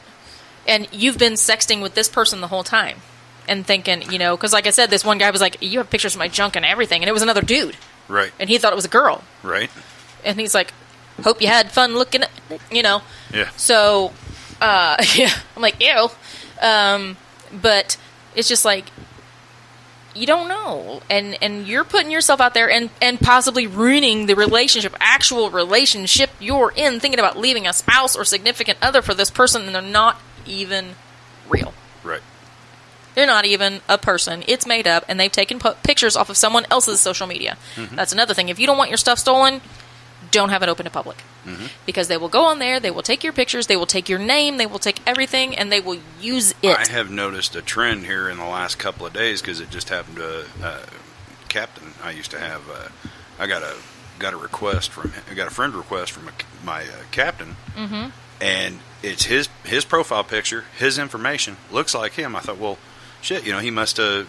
And you've been sexting with this person the whole time. And thinking, you know, because like I said, this one guy was like, you have pictures of my junk and everything. And it was another dude. Right. And he thought it was a girl. Right. And he's like, hope you had fun looking at, you know. Yeah. So, yeah. I'm like, ew. But it's just like, you don't know. And you're putting yourself out there and possibly ruining the relationship, actual relationship you're in, thinking about leaving a spouse or significant other for this person, and they're not even real. Right. They're not even a person. It's made up, and they've taken pictures off of someone else's social media. Mm-hmm. That's another thing. If you don't want your stuff stolen, don't have it open to public. Mm-hmm. Because they will go on there, they will take your pictures, they will take your name, they will take everything, and they will use it. I have noticed a trend here in the last couple of days because it just happened to captain I used to have. I got a request from I got a friend request from my captain, Mm-hmm. and it's his profile picture, his information looks like him. I thought, well, shit, you know, he must have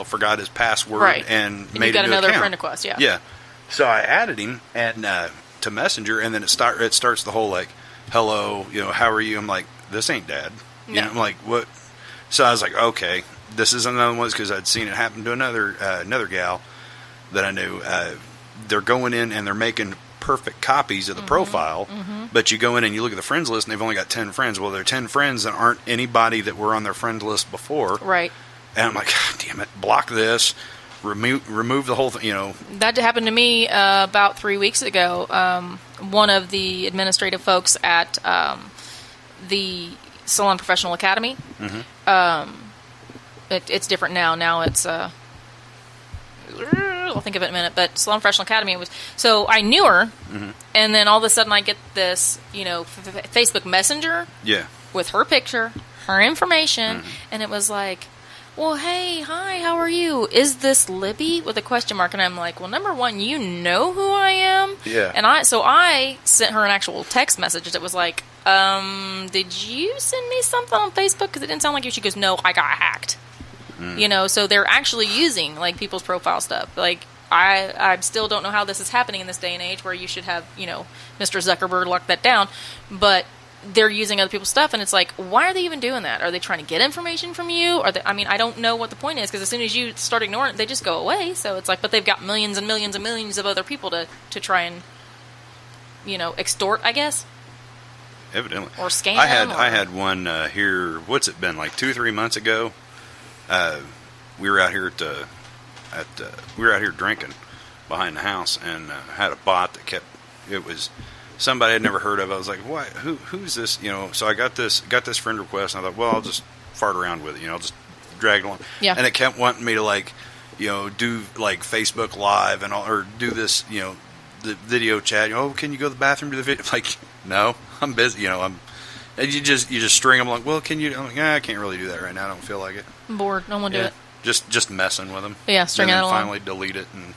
forgot his password Right. and And made you got a new another account. friend request, yeah. Yeah. So I added him and to Messenger, and then it starts the whole like, hello, you know, how are you? I'm like, this ain't Dad. You No. know, I'm like, what? So I was like, okay, this is another one because I'd seen it happen to another gal that I knew. They're going in and they're making perfect copies of the profile, but you go in and you look at the friends list and they've only got 10 friends. Well, they're 10 friends that aren't anybody that were on their friend list before. Right. And I'm like, God damn it, block this. Remove the whole thing, you know. That happened to me about 3 weeks ago. One of the administrative folks at the Salon Professional Academy. It's different now. Now it's I'll think of it in a minute. But Salon Professional Academy was so I knew her, and then all of a sudden I get this, you know, Facebook Messenger Yeah. with her picture, her information, and it was like, well, hey, hi, how are you? Is this Libby? With a question mark. And I'm like, well, number one, you know who I am? Yeah. And I sent her an actual text message that was like, did you send me something on Facebook? Because it didn't sound like you. She goes, no, I got hacked. You know, so they're actually using, like, people's profile stuff. Like, I still don't know how this is happening in this day and age where you should have, you know, Mr. Zuckerberg lock that down. But they're using other people's stuff, and it's like, why are they even doing that? Are they trying to get information from you? I mean, I don't know what the point is, because as soon as you start ignoring it, they just go away. So it's like, but they've got millions and millions and millions of other people to try and, you know, extort, I guess. Evidently. Or scam. I had one here. What's it been, like 2-3 months ago? We were out here we were out here drinking behind the house, and had a bot that kept. It was somebody I'd never heard of. I was like, "What? Who's this?" You know. So I got this friend request, and I thought, well, I'll just fart around with it. You know, I'll just drag it along. Yeah. And it kept wanting me to, like, you know, do like Facebook Live and all, or do this, you know, the video chat. Oh, can you go to the bathroom to the video? Like, no, I'm busy. You know, and you just string them along. Well, can you? I'm like, I can't really do that right now. I don't feel like it. I'm bored. I don't want to do it. Just messing with them. Yeah, string and it then along. finally delete it and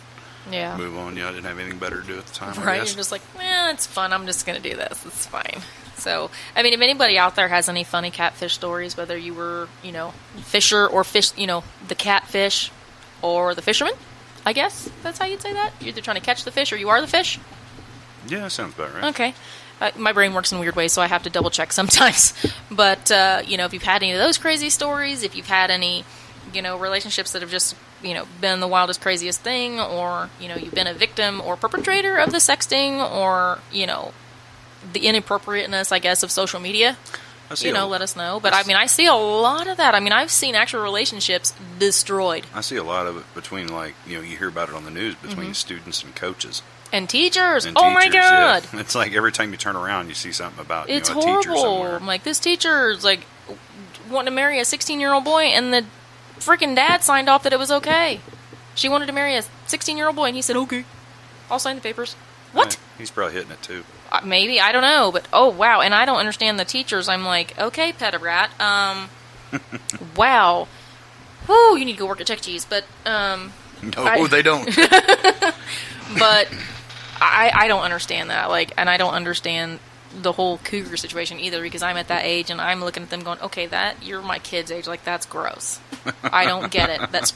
Yeah. move on. You know, I didn't have anything better to do at the time. I Right, guess. you're just like, well, it's fun. I'm just going to do this. It's fine. So, I mean, if anybody out there has any funny catfish stories, whether you were, you know, fisher or fish, you know, the catfish or the fisherman, I guess that's how you'd say that. You're either trying to catch the fish or you are the fish. Yeah, that sounds about right. Okay. My brain works in weird ways, so I have to double check sometimes. But, you know, if you've had any of those crazy stories, if you've had any, you know, relationships that have just, you know, been the wildest, craziest thing, or, you know, you've been a victim or perpetrator of the sexting, or, you know, the inappropriateness, I guess, of social media. I see a- let us know. But I mean, I see a lot of that. I mean, I've seen actual relationships destroyed. I see a lot of it between, like, you hear about it on the news between students and coaaches. And teachers. And Oh my teachers, yeah. God. It's like every time you turn around, you see something about It's a teacher horrible. somewhere. I'm like, this teacher's like wanting to marry a 16-year-old boy, and the freaking dad signed off that it was okay. She wanted to marry a 16-year-old boy, and he said, okay, I'll sign the papers. What? Yeah, he's probably hitting it too. Maybe, I don't know, but oh wow, and I don't understand the teachers. I'm like, okay, Pedibrat, wow, whoo, you need to go work at Chuck E. Cheese, but No, they don't. but I don't understand that, like, and I don't understand the whole cougar situation either, because I'm at that age and I'm looking at them going, okay, you're my kid's age, like, that's gross. I don't get it. That's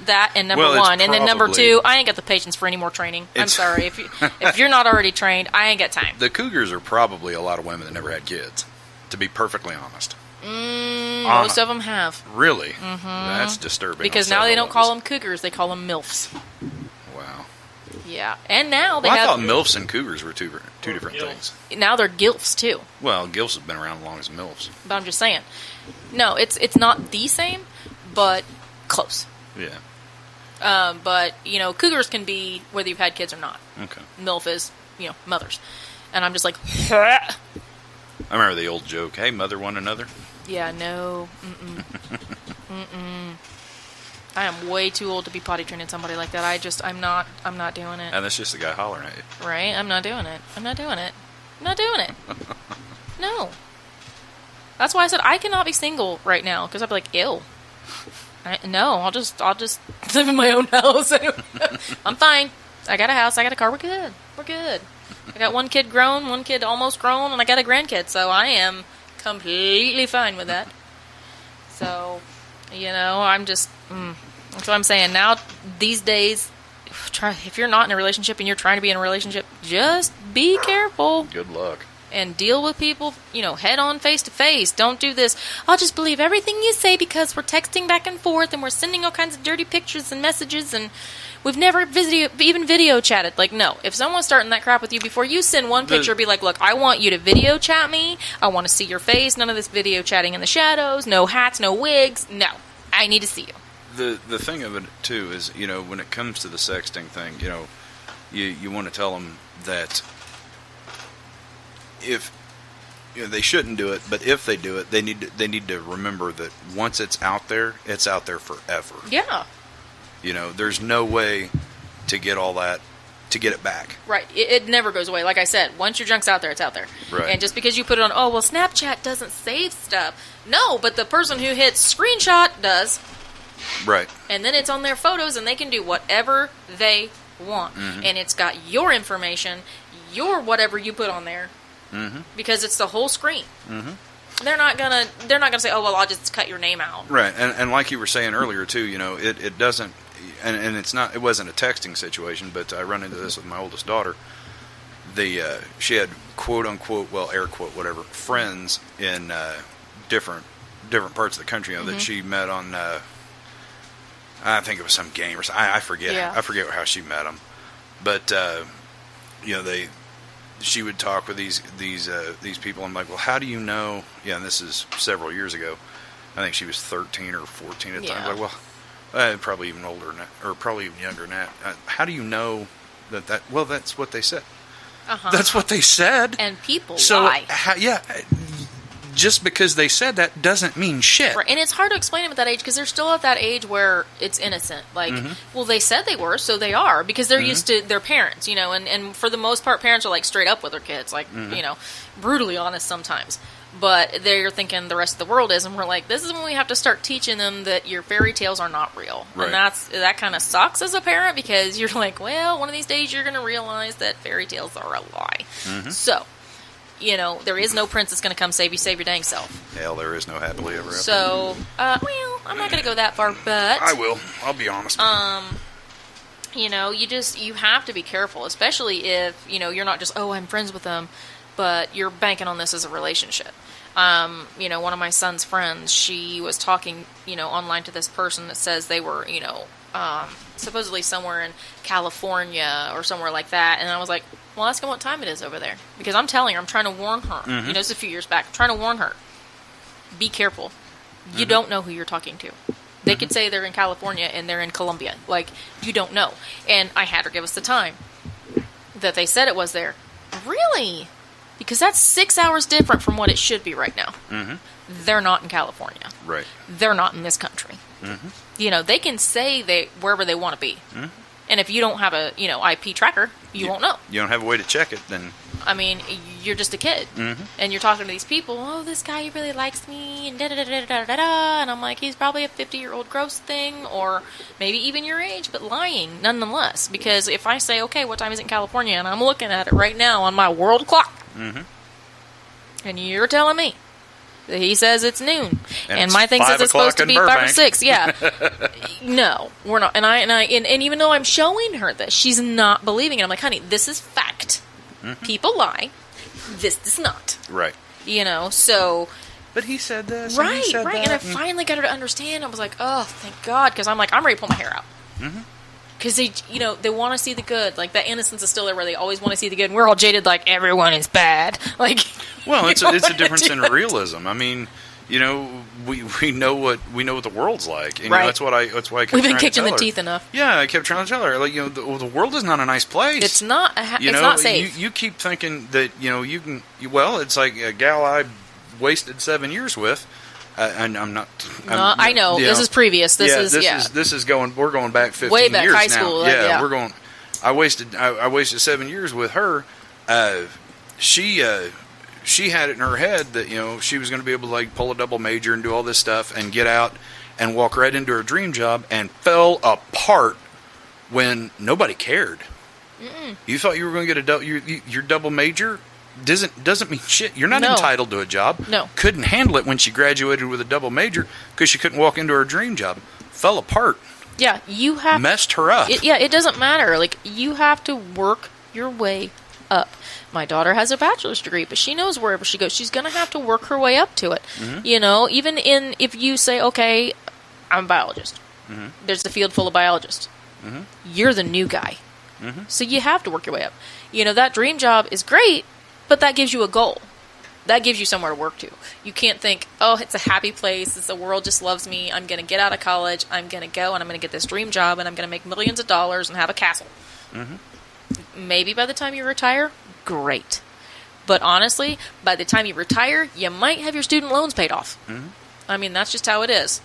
that, and number Well, it's one, and then number probably- two, I ain't got the patience for any more training. I'm sorry, if you're not already trained, I ain't got time. The cougars are probably a lot of women that never had kids, to be perfectly honest. Most of them have, Really? That's disturbing. because on now they several don't call levels. them cougars, they call them milfs. Wow. Yeah, and now they Well, I have thought MILFs and cougars were two different gilfs. things. now they're gilfs too. Well, gilfs have been around as long as MILFs. But I'm just saying, no, it's not the same, but close. Yeah. But cougars can be whether you've had kids or not. Okay. MILF is mothers, and I'm just like, I remember the old joke, hey, mother one another. yeah, no, I am way too old to be potty training somebody like that. I'm not doing it. And that's just the guy hollering at you. Right? I'm not doing it. I'm not doing it. I'm not doing it. No. That's why I said I cannot be single right now, because I'd be like, ew. No, I'll just live in my own house. I'm fine. I got a house. I got a car. We're good. We're good. I got one kid grown, one kid almost grown, and I got a grandkid. So I am completely fine with that. So, I'm just. That's what I'm saying. Now, these days, if you're not in a relationship and you're trying to be in a relationship, just be careful. Good luck. And deal with people, head on, face to face. Don't do this, I'll just believe everything you say because we're texting back and forth and we're sending all kinds of dirty pictures and messages and we've never even video chatted. Like, no. If someone's starting that crap with you, before you send one picture, be like, look, I want you to video chat me. I want to see your face. None of this video chatting in the shadows. No hats, no wigs. No. I need to see you. The thing of it, too, is, when it comes to the sexting thing, you want to tell them that if they shouldn't do it, but if they do it, they need to remember that once it's out there forever. Yeah. There's no way to get all that, to get it back. Right. It never goes away. Like I said, once your junk's out there, it's out there. Right. And just because you put it on, oh, well, Snapchat doesn't save stuff. No, but the person who hits screenshot does. Right. And then it's on their photos, and they can do whatever they want. Mm-hmm. And it's got your information, your whatever you put on there, because it's the whole screen. Mm-hmm. They're not gonna say, oh, well, I'll just cut your name out. Right. And like you were saying earlier too, it doesn't, and it wasn't a texting situation, but I run into this with my oldest daughter. She had quote unquote, well, air quote, whatever, friends in different parts of the country, that she met on. I think it was some game or something. I forget. Yeah. I forget how she met them, but she would talk with these people. I'm like, well, how do you know? Yeah, and this is several years ago. I think she was 13 or 14 at the time. Yeah. I'm like, well, probably even older than that, or probably even younger than that. How do you know that? Well, that's what they said. Uh-huh. That's what they said. And people So lie. Just because they said that doesn't mean shit. Right. And it's hard to explain them at that age because they're still at that age where it's innocent. Like, well, they said they were, so they are, because they're used to their parents, and for the most part, parents are like straight up with their kids, like, brutally honest sometimes. But they're thinking the rest of the world is, and we're like, this is when we have to start teaching them that your fairy tales are not real. Right. And that kind of sucks as a parent, because you're like, well, one of these days you're going to realize that fairy tales are a lie. So, there is no prince that's going to come save you. Save your dang self. Hell, there is no happily ever after. So, well, I'm not going to go that far, but I will. I'll be honest. you have to be careful, especially if, you're not just, oh, I'm friends with them, but you're banking on this as a relationship. One of my son's friends, she was talking, online to this person that says they were, supposedly somewhere in California or somewhere like that. And I was like, well, ask him what time it is over there. Because I'm telling her, I'm trying to warn her. It's a few years back. I'm trying to warn her. be careful. You don't know who you're talking to. They could say they're in California and they're in Colombia. Like, you don't know. And I had her give us the time that they said it was there. Really? Because that's 6 hours different from what it should be right now. They're not in California. Right. They're not in this country. You know, they can say they wherever they want to be. And if you don't have a, IP tracker, you won't know. You don't have a way to check it, then I mean, you're just a kid, and you're talking to these people. Oh, this guy really likes me, and da da da da da da da. And I'm like, he's probably a 50-year-old gross thing, or maybe even your age, but lying nonetheless. Because if I say, okay, what time is it in California, and I'm looking at it right now on my world clock, and you're telling me that he says it's noon, and my thing says it's supposed to be 5 or 6. Yeah, no, we're not. And even though I'm showing her this, she's not believing it. I'm like, honey, this is fact. People lie. This does not. right. So... But he said this. Right, and he said right. that, And I finally got her to understand. I was like, oh, thank God. Because I'm like, I'm ready to pull my hair out. Because they want to see the good. Like, that innocence is still there where they always want to see the good. And we're all jaded like, everyone is bad. Like... Well, it's a difference in realism. I mean, we know what the world's like, and Right. that's why I kept We've been trying kicked to in tell the her. teeth enough. Yeah, I kept trying to tell her, like, the world is not a nice place. It's not. It's not safe. You keep thinking that you can. Well, it's like a gal I wasted 7 years with. And I'm not. I know. This is previous. This is going. We're going back 15 way back years high now. school. Yeah, we're going. I wasted 7 years with her. She had it in her head that she was going to be able to like pull a double major and do all this stuff and get out and walk right into her dream job, and fell apart when nobody cared. You thought you were going to get your double major. Doesn't mean shit. You're not No. entitled to a job. No. Couldn't handle it when she graduated with a double major because she couldn't walk into her dream job. Fell apart. Yeah, you have... Messed her up. It doesn't matter. Like, you have to work your way up. My daughter has a bachelor's degree, but she knows wherever she goes, she's going to have to work her way up to it. Even if you say, okay, I'm a biologist. There's a field full of biologists. You're the new guy. So you have to work your way up. That dream job is great, but that gives you a goal. That gives you somewhere to work to. You can't think, oh, it's a happy place. The world just loves me. I'm going to get out of college. I'm going to go and I'm going to get this dream job and I'm going to make millions of dollars and have a castle. Maybe by the time you retire, great. But honestly, by the time you retire, you might have your student loans paid off. I mean, that's just how it is.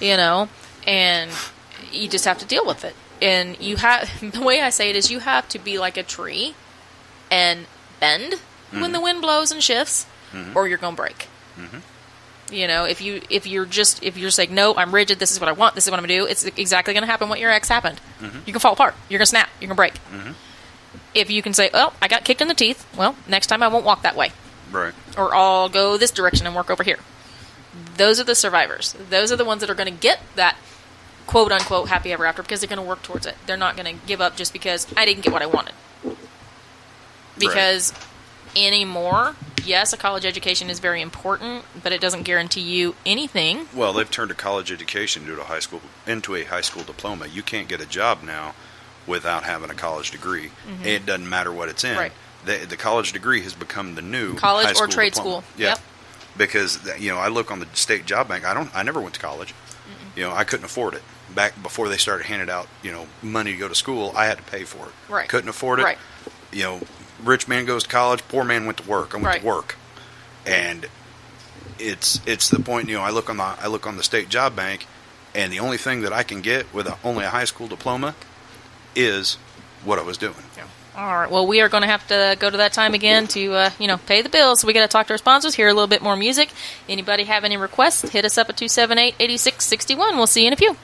And you just have to deal with it. And the way I say it is you have to be like a tree and bend when the wind blows and shifts, or you're going to break. If you're saying, no, I'm rigid, this is what I want, this is what I'm going to do, it's exactly going to happen what your ex happened. You can fall apart. You're going to snap. You're going to break. If you can say, well, I got kicked in the teeth, well, next time I won't walk that way. Right. Or I'll go this direction and work over here. Those are the survivors. Those are the ones that are going to get that quote-unquote happy ever after because they're going to work towards it. They're not going to give up just because I didn't get what I wanted. Because anymore, yes, a college education is very important, but it doesn't guarantee you anything. Well, they've turned a college education into a high school diploma. You can't get a job now without having a college degree. It doesn't matter what it's in. Right. The college degree has become the new College high or school trade diploma. school. Yeah. Yep. Because I look on the state job bank. I never went to college. I couldn't afford it. Back before they started handing out money to go to school, I had to pay for it. Right. Couldn't afford it. Right. Rich man goes to college, poor man went to work. I went Right. to work, and it's the point. I look on the state job bank, and the only thing that I can get with only a high school diploma is what I was doing. All right. Well, we are going to have to go to that time again to, pay the bills. So we got to talk to our sponsors, hear a little bit more music. Anybody have any requests? Hit us up at 278-8661. We'll see you in a few.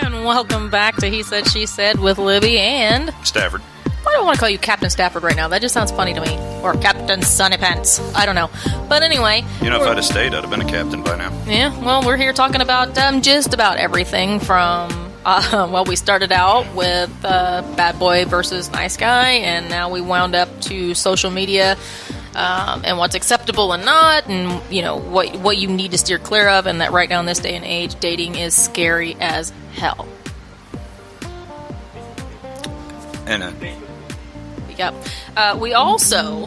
And welcome back to He Said, She Said with Libby and... Stafford. I don't want to call you Captain Stafford right now. That just sounds funny to me. Or Captain Sunny Pants. I don't know. But anyway... If I'd have stayed, I'd have been a captain by now. Yeah, well, we're here talking about just about everything from... we started out with bad boy versus nice guy, and now we wound up to social media and what's acceptable and not, and, what you need to steer clear of, and that right now in this day and age, dating is scary as hell. And Yep. We also,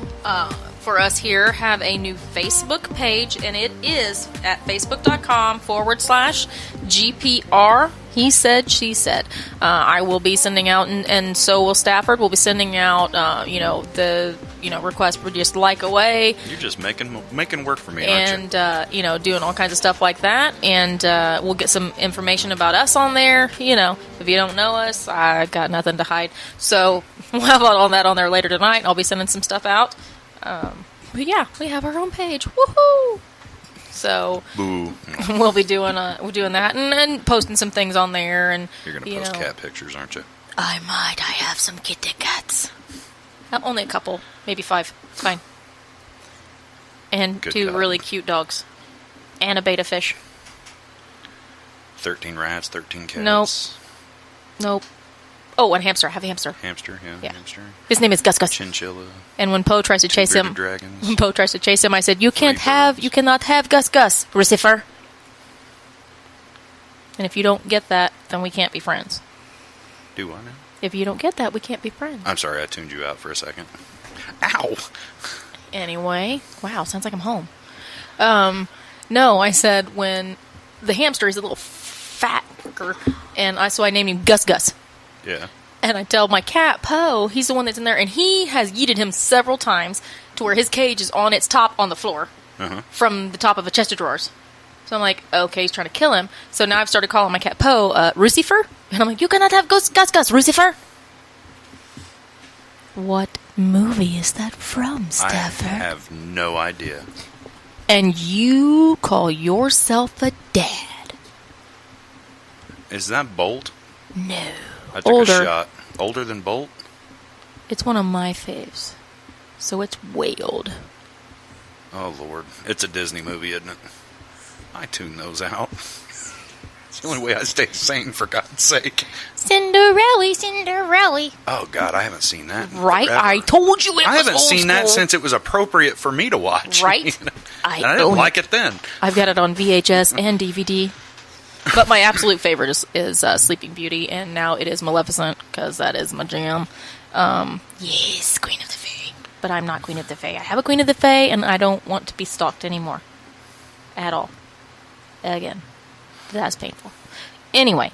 for us here, have a new Facebook page, and it is at facebook.com/GPR. He said, she said. I will be sending out, and so will Stafford. We'll be sending out, the request for just like away. you're just making work for me, aren't you? And doing all kinds of stuff like that, and we'll get some information about us on there. If you don't know us, I got nothing to hide, so we'll have all that on there later tonight. I'll be sending some stuff out, but yeah, we have our own page. Woohoo! So Boo. we'll be doing that and posting some things on there, and You're going to post cat pictures, aren't you? I might. I have some kitty cats. Only a couple, maybe 5. Fine. And Good 2 God. really cute dogs. And a betta fish. 13 rats, 13 cats. Nope. Nope. Oh, and a hamster. I have a hamster. Hamster, Yeah. hamster. His name is Gus Gus. Chinchilla. And when Poe tries to chase him, Bearded dragons. when Poe tries to chase him, I said, you Three cannot have Gus Gus, Lucifer. And if you don't get that, then we can't be friends. Do I now? If you don't get that, we can't be friends. I'm sorry, I tuned you out for a second. Ow! Anyway, wow, sounds like I'm home. No, I said when the hamster is a little fat fucker, and so I named him Gus Gus. Yeah. And I tell my cat, Poe, he's the one that's in there, and he has yeeted him several times to where his cage is on its top on the floor Uh-huh. from the top of a chest of drawers. So I'm like, okay, he's trying to kill him. So now I've started calling my cat Poe, Lucifer. And I'm like, you cannot have Gus Gus, Lucifer. What movie is that from, I Stafford? have no idea. And you call yourself a dad? Is that Bolt? No. I took Older. a shot. Older than Bolt? It's one of my faves. So it's way old. Oh, Lord. It's a Disney movie, isn't it? I tune those out. It's the only way I stay sane, for God's sake. Cinderella. Oh, God, I haven't seen that. in Right? forever. I told you it I was haven't old seen that school. since it was appropriate for me to watch. Right? And I didn't own like it then. I've got it on VHS and DVD. But my absolute favorite is Sleeping Beauty, and now it is Maleficent, because that is my jam. Yes, Queen of the Fae. But I'm not Queen of the Fae. I have a Queen of the Fae, and I don't want to be stalked anymore. At all. Again. That's painful. Anyway.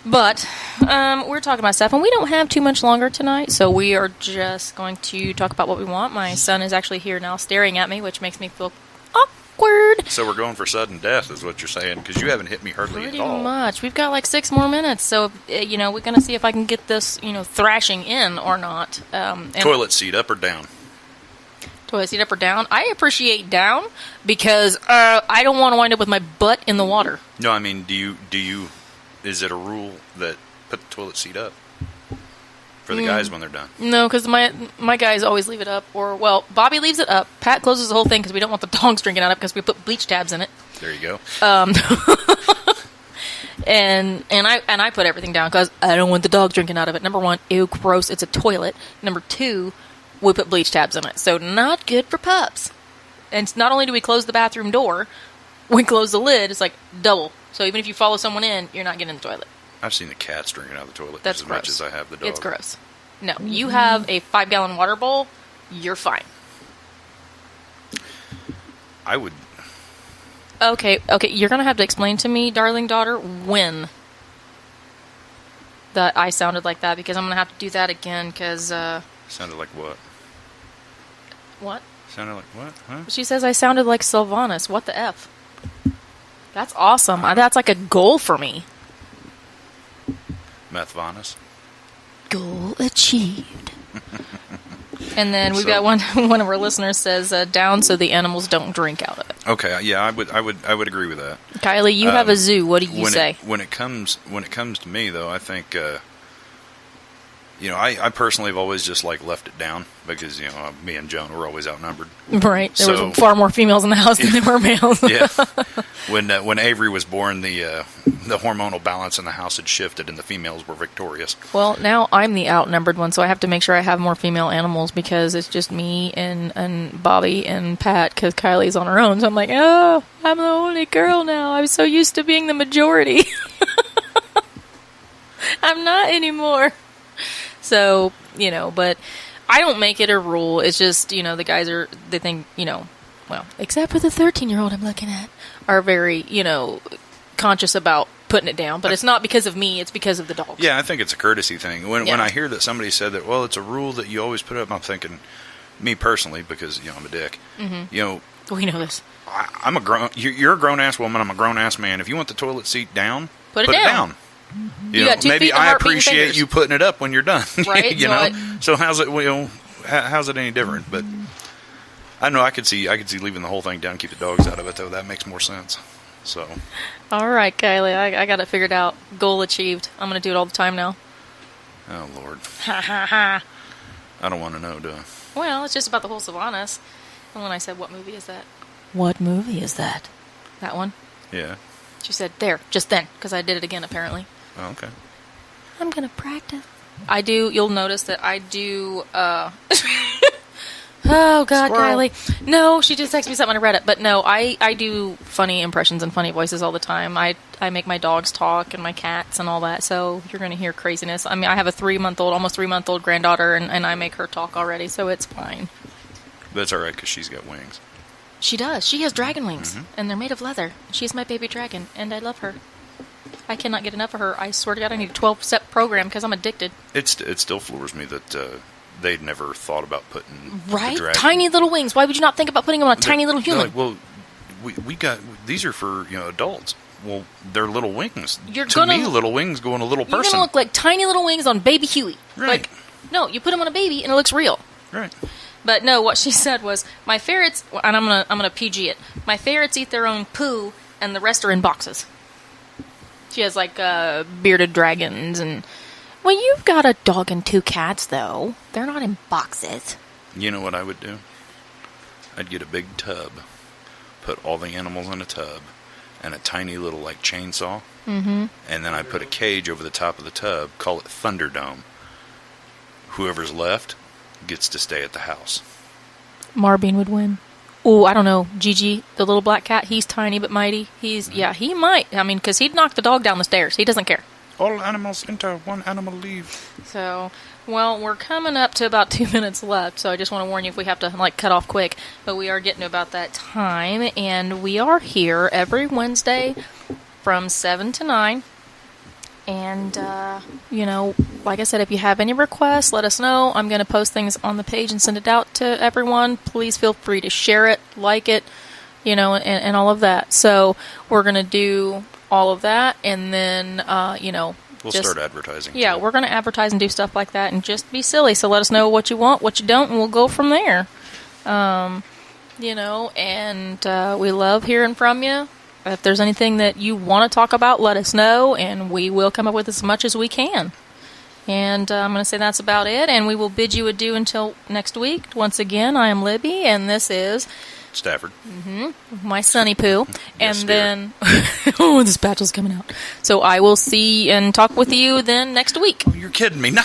But, we're talking about stuff, and we don't have too much longer tonight, so we are just going to talk about what we want. My son is actually here now staring at me, which makes me feel awkward. So we're going for sudden death, is what you're saying, because you haven't hit me hardly Pretty at all. much. We've got like 6 more minutes, so we're going to see if I can get this, thrashing in or not. And Toilet seat up or down? toilet seat up or down? I appreciate down because I don't want to wind up with my butt in the water. No, I mean, do you? Is it a rule that put the toilet seat up for the guys when they're done? No, because my guys always leave it up, Bobby leaves it up. Pat closes the whole thing because we don't want the dogs drinking out of it because we put bleach tabs in it. There you go. And I put everything down because I don't want the dog drinking out of it. Number 1, ew, gross, it's a toilet. Number 2, we put bleach tabs in it. So not good for pups. And not only do we close the bathroom door, we close the lid. It's like double. So even if you follow someone in, you're not getting in the toilet. I've seen the cats drinking out of the toilet That's as gross. much as I have the dog. It's gross. No, you have a 5-gallon water bowl, you're fine. I would. Okay, you're going to have to explain to me, darling daughter, when that I sounded like that, because I'm going to have to do that again, because, Sounded like what? what? Sounded like what? Huh? She says I sounded like Sylvanas. What the F? That's awesome. That's like a goal for me. Meth Vanas. Goal achieved. And then we've So- got one of our listeners says down so the animals don't drink out of it. Okay, yeah, I would agree with that. Kylie, you have a zoo. What do you say? When it comes to me though, I think I personally have always just like left it down because me and Joan were always outnumbered. Right. There So- was far more females in the house than there were males. Yeah. When Avery was born, the hormonal balance in the house had shifted and the females were victorious. Well, now I'm the outnumbered one, so I have to make sure I have more female animals because it's just me and Bobby and Pat because Kylie's on her own. So I'm like, oh, I'm the only girl now. I'm so used to being the majority. I'm not anymore. So, but I don't make it a rule. It's just, the guys they think, well, except for the 13-year-old I'm looking at, are very, conscious about putting it down. But it's not because of me. It's because of the dogs. Yeah, I think it's a courtesy thing. When Yeah. I hear that somebody said that, well, it's a rule that you always put up, I'm thinking, me personally, because, I'm a dick, We know this. I'm a grown. You're a grown ass woman. I'm a grown ass man. If you want the toilet seat down, Put it down. You got 2 maybe feet and I heart-beating appreciate fingers. you putting it up when you're done. Right? you No, know. So how's it? How's it any different? But I know I could see leaving the whole thing down, keep the dogs out of it though. That makes more sense. So. All right, Kylie, I got it figured out. Goal achieved. I'm going to do it all the time now. Oh Lord. Ha ha ha. I don't want to know, do I? Well, it's just about the whole Sylvanas. And when I said, what movie is that? What movie is that? That one? Yeah. She said, there, just then, because I did it again, apparently. Oh, okay. I'm going to practice. You'll notice that I do, oh, God, Squirrel. Kylie. No, she just texted me something, I read it. But no, I do funny impressions and funny voices all the time. I make my dogs talk and my cats and all that, so you're going to hear craziness. I mean, I have a almost 3-month-old granddaughter, and I make her talk already, so it's fine. That's all right because she's got wings. She does. She has dragon wings, Mm-hmm. and they're made of leather. She's my baby dragon, and I love her. I cannot get enough of her. I swear to God, I need a 12-step program because I'm addicted. It still floors me that they'd never thought about putting Right? the dragon. Tiny little wings. Why would you not think about putting them on a tiny little They're human? like, well, we got these are for adults. Well, they're little wings. You're to gonna- me, little wings go on a little You're person. going to look like tiny little wings on baby Huey. Right. Like, no, you put them on a baby, and it looks real. Right. But no, what she said was, my ferrets, and I'm gonna PG it. My ferrets eat their own poo, and the rest are in boxes. She has like bearded dragons, and well, you've got a dog and 2 cats, though. They're not in boxes. You know what I would do? I'd get a big tub, put all the animals in a tub, and a tiny little like chainsaw, and then I'd put a cage over the top of the tub, call it Thunderdome. Whoever's left gets to stay at the house. Marbean would win. Oh, I don't know. Gigi, the little black cat, he's tiny but mighty. Yeah, he might. I mean, because he'd knock the dog down the stairs. He doesn't care. All animals enter, one animal leave. So, well, we're coming up to about 2 minutes left, so I just want to warn you if we have to, cut off quick. But we are getting to about that time, and we are here every Wednesday from 7 to 9. And, like I said, if you have any requests, let us know. I'm going to post things on the page and send it out to everyone. Please feel free to share it, like it, and all of that. So we're going to do all of that, and then, We'll start advertising. Yeah, too. we're going to advertise and do stuff like that and just be silly. So let us know what you want, what you don't, and we'll go from there. And we love hearing from you. If there's anything that you want to talk about, let us know, and we will come up with as much as we can. And I'm going to say that's about it, and we will bid you adieu until next week. Once again, I am Libby, and this is Stafford. my Sunny Poo. Yes, And dear. then, the spatula's coming out. So I will see and talk with you then next week. You're kidding me. No.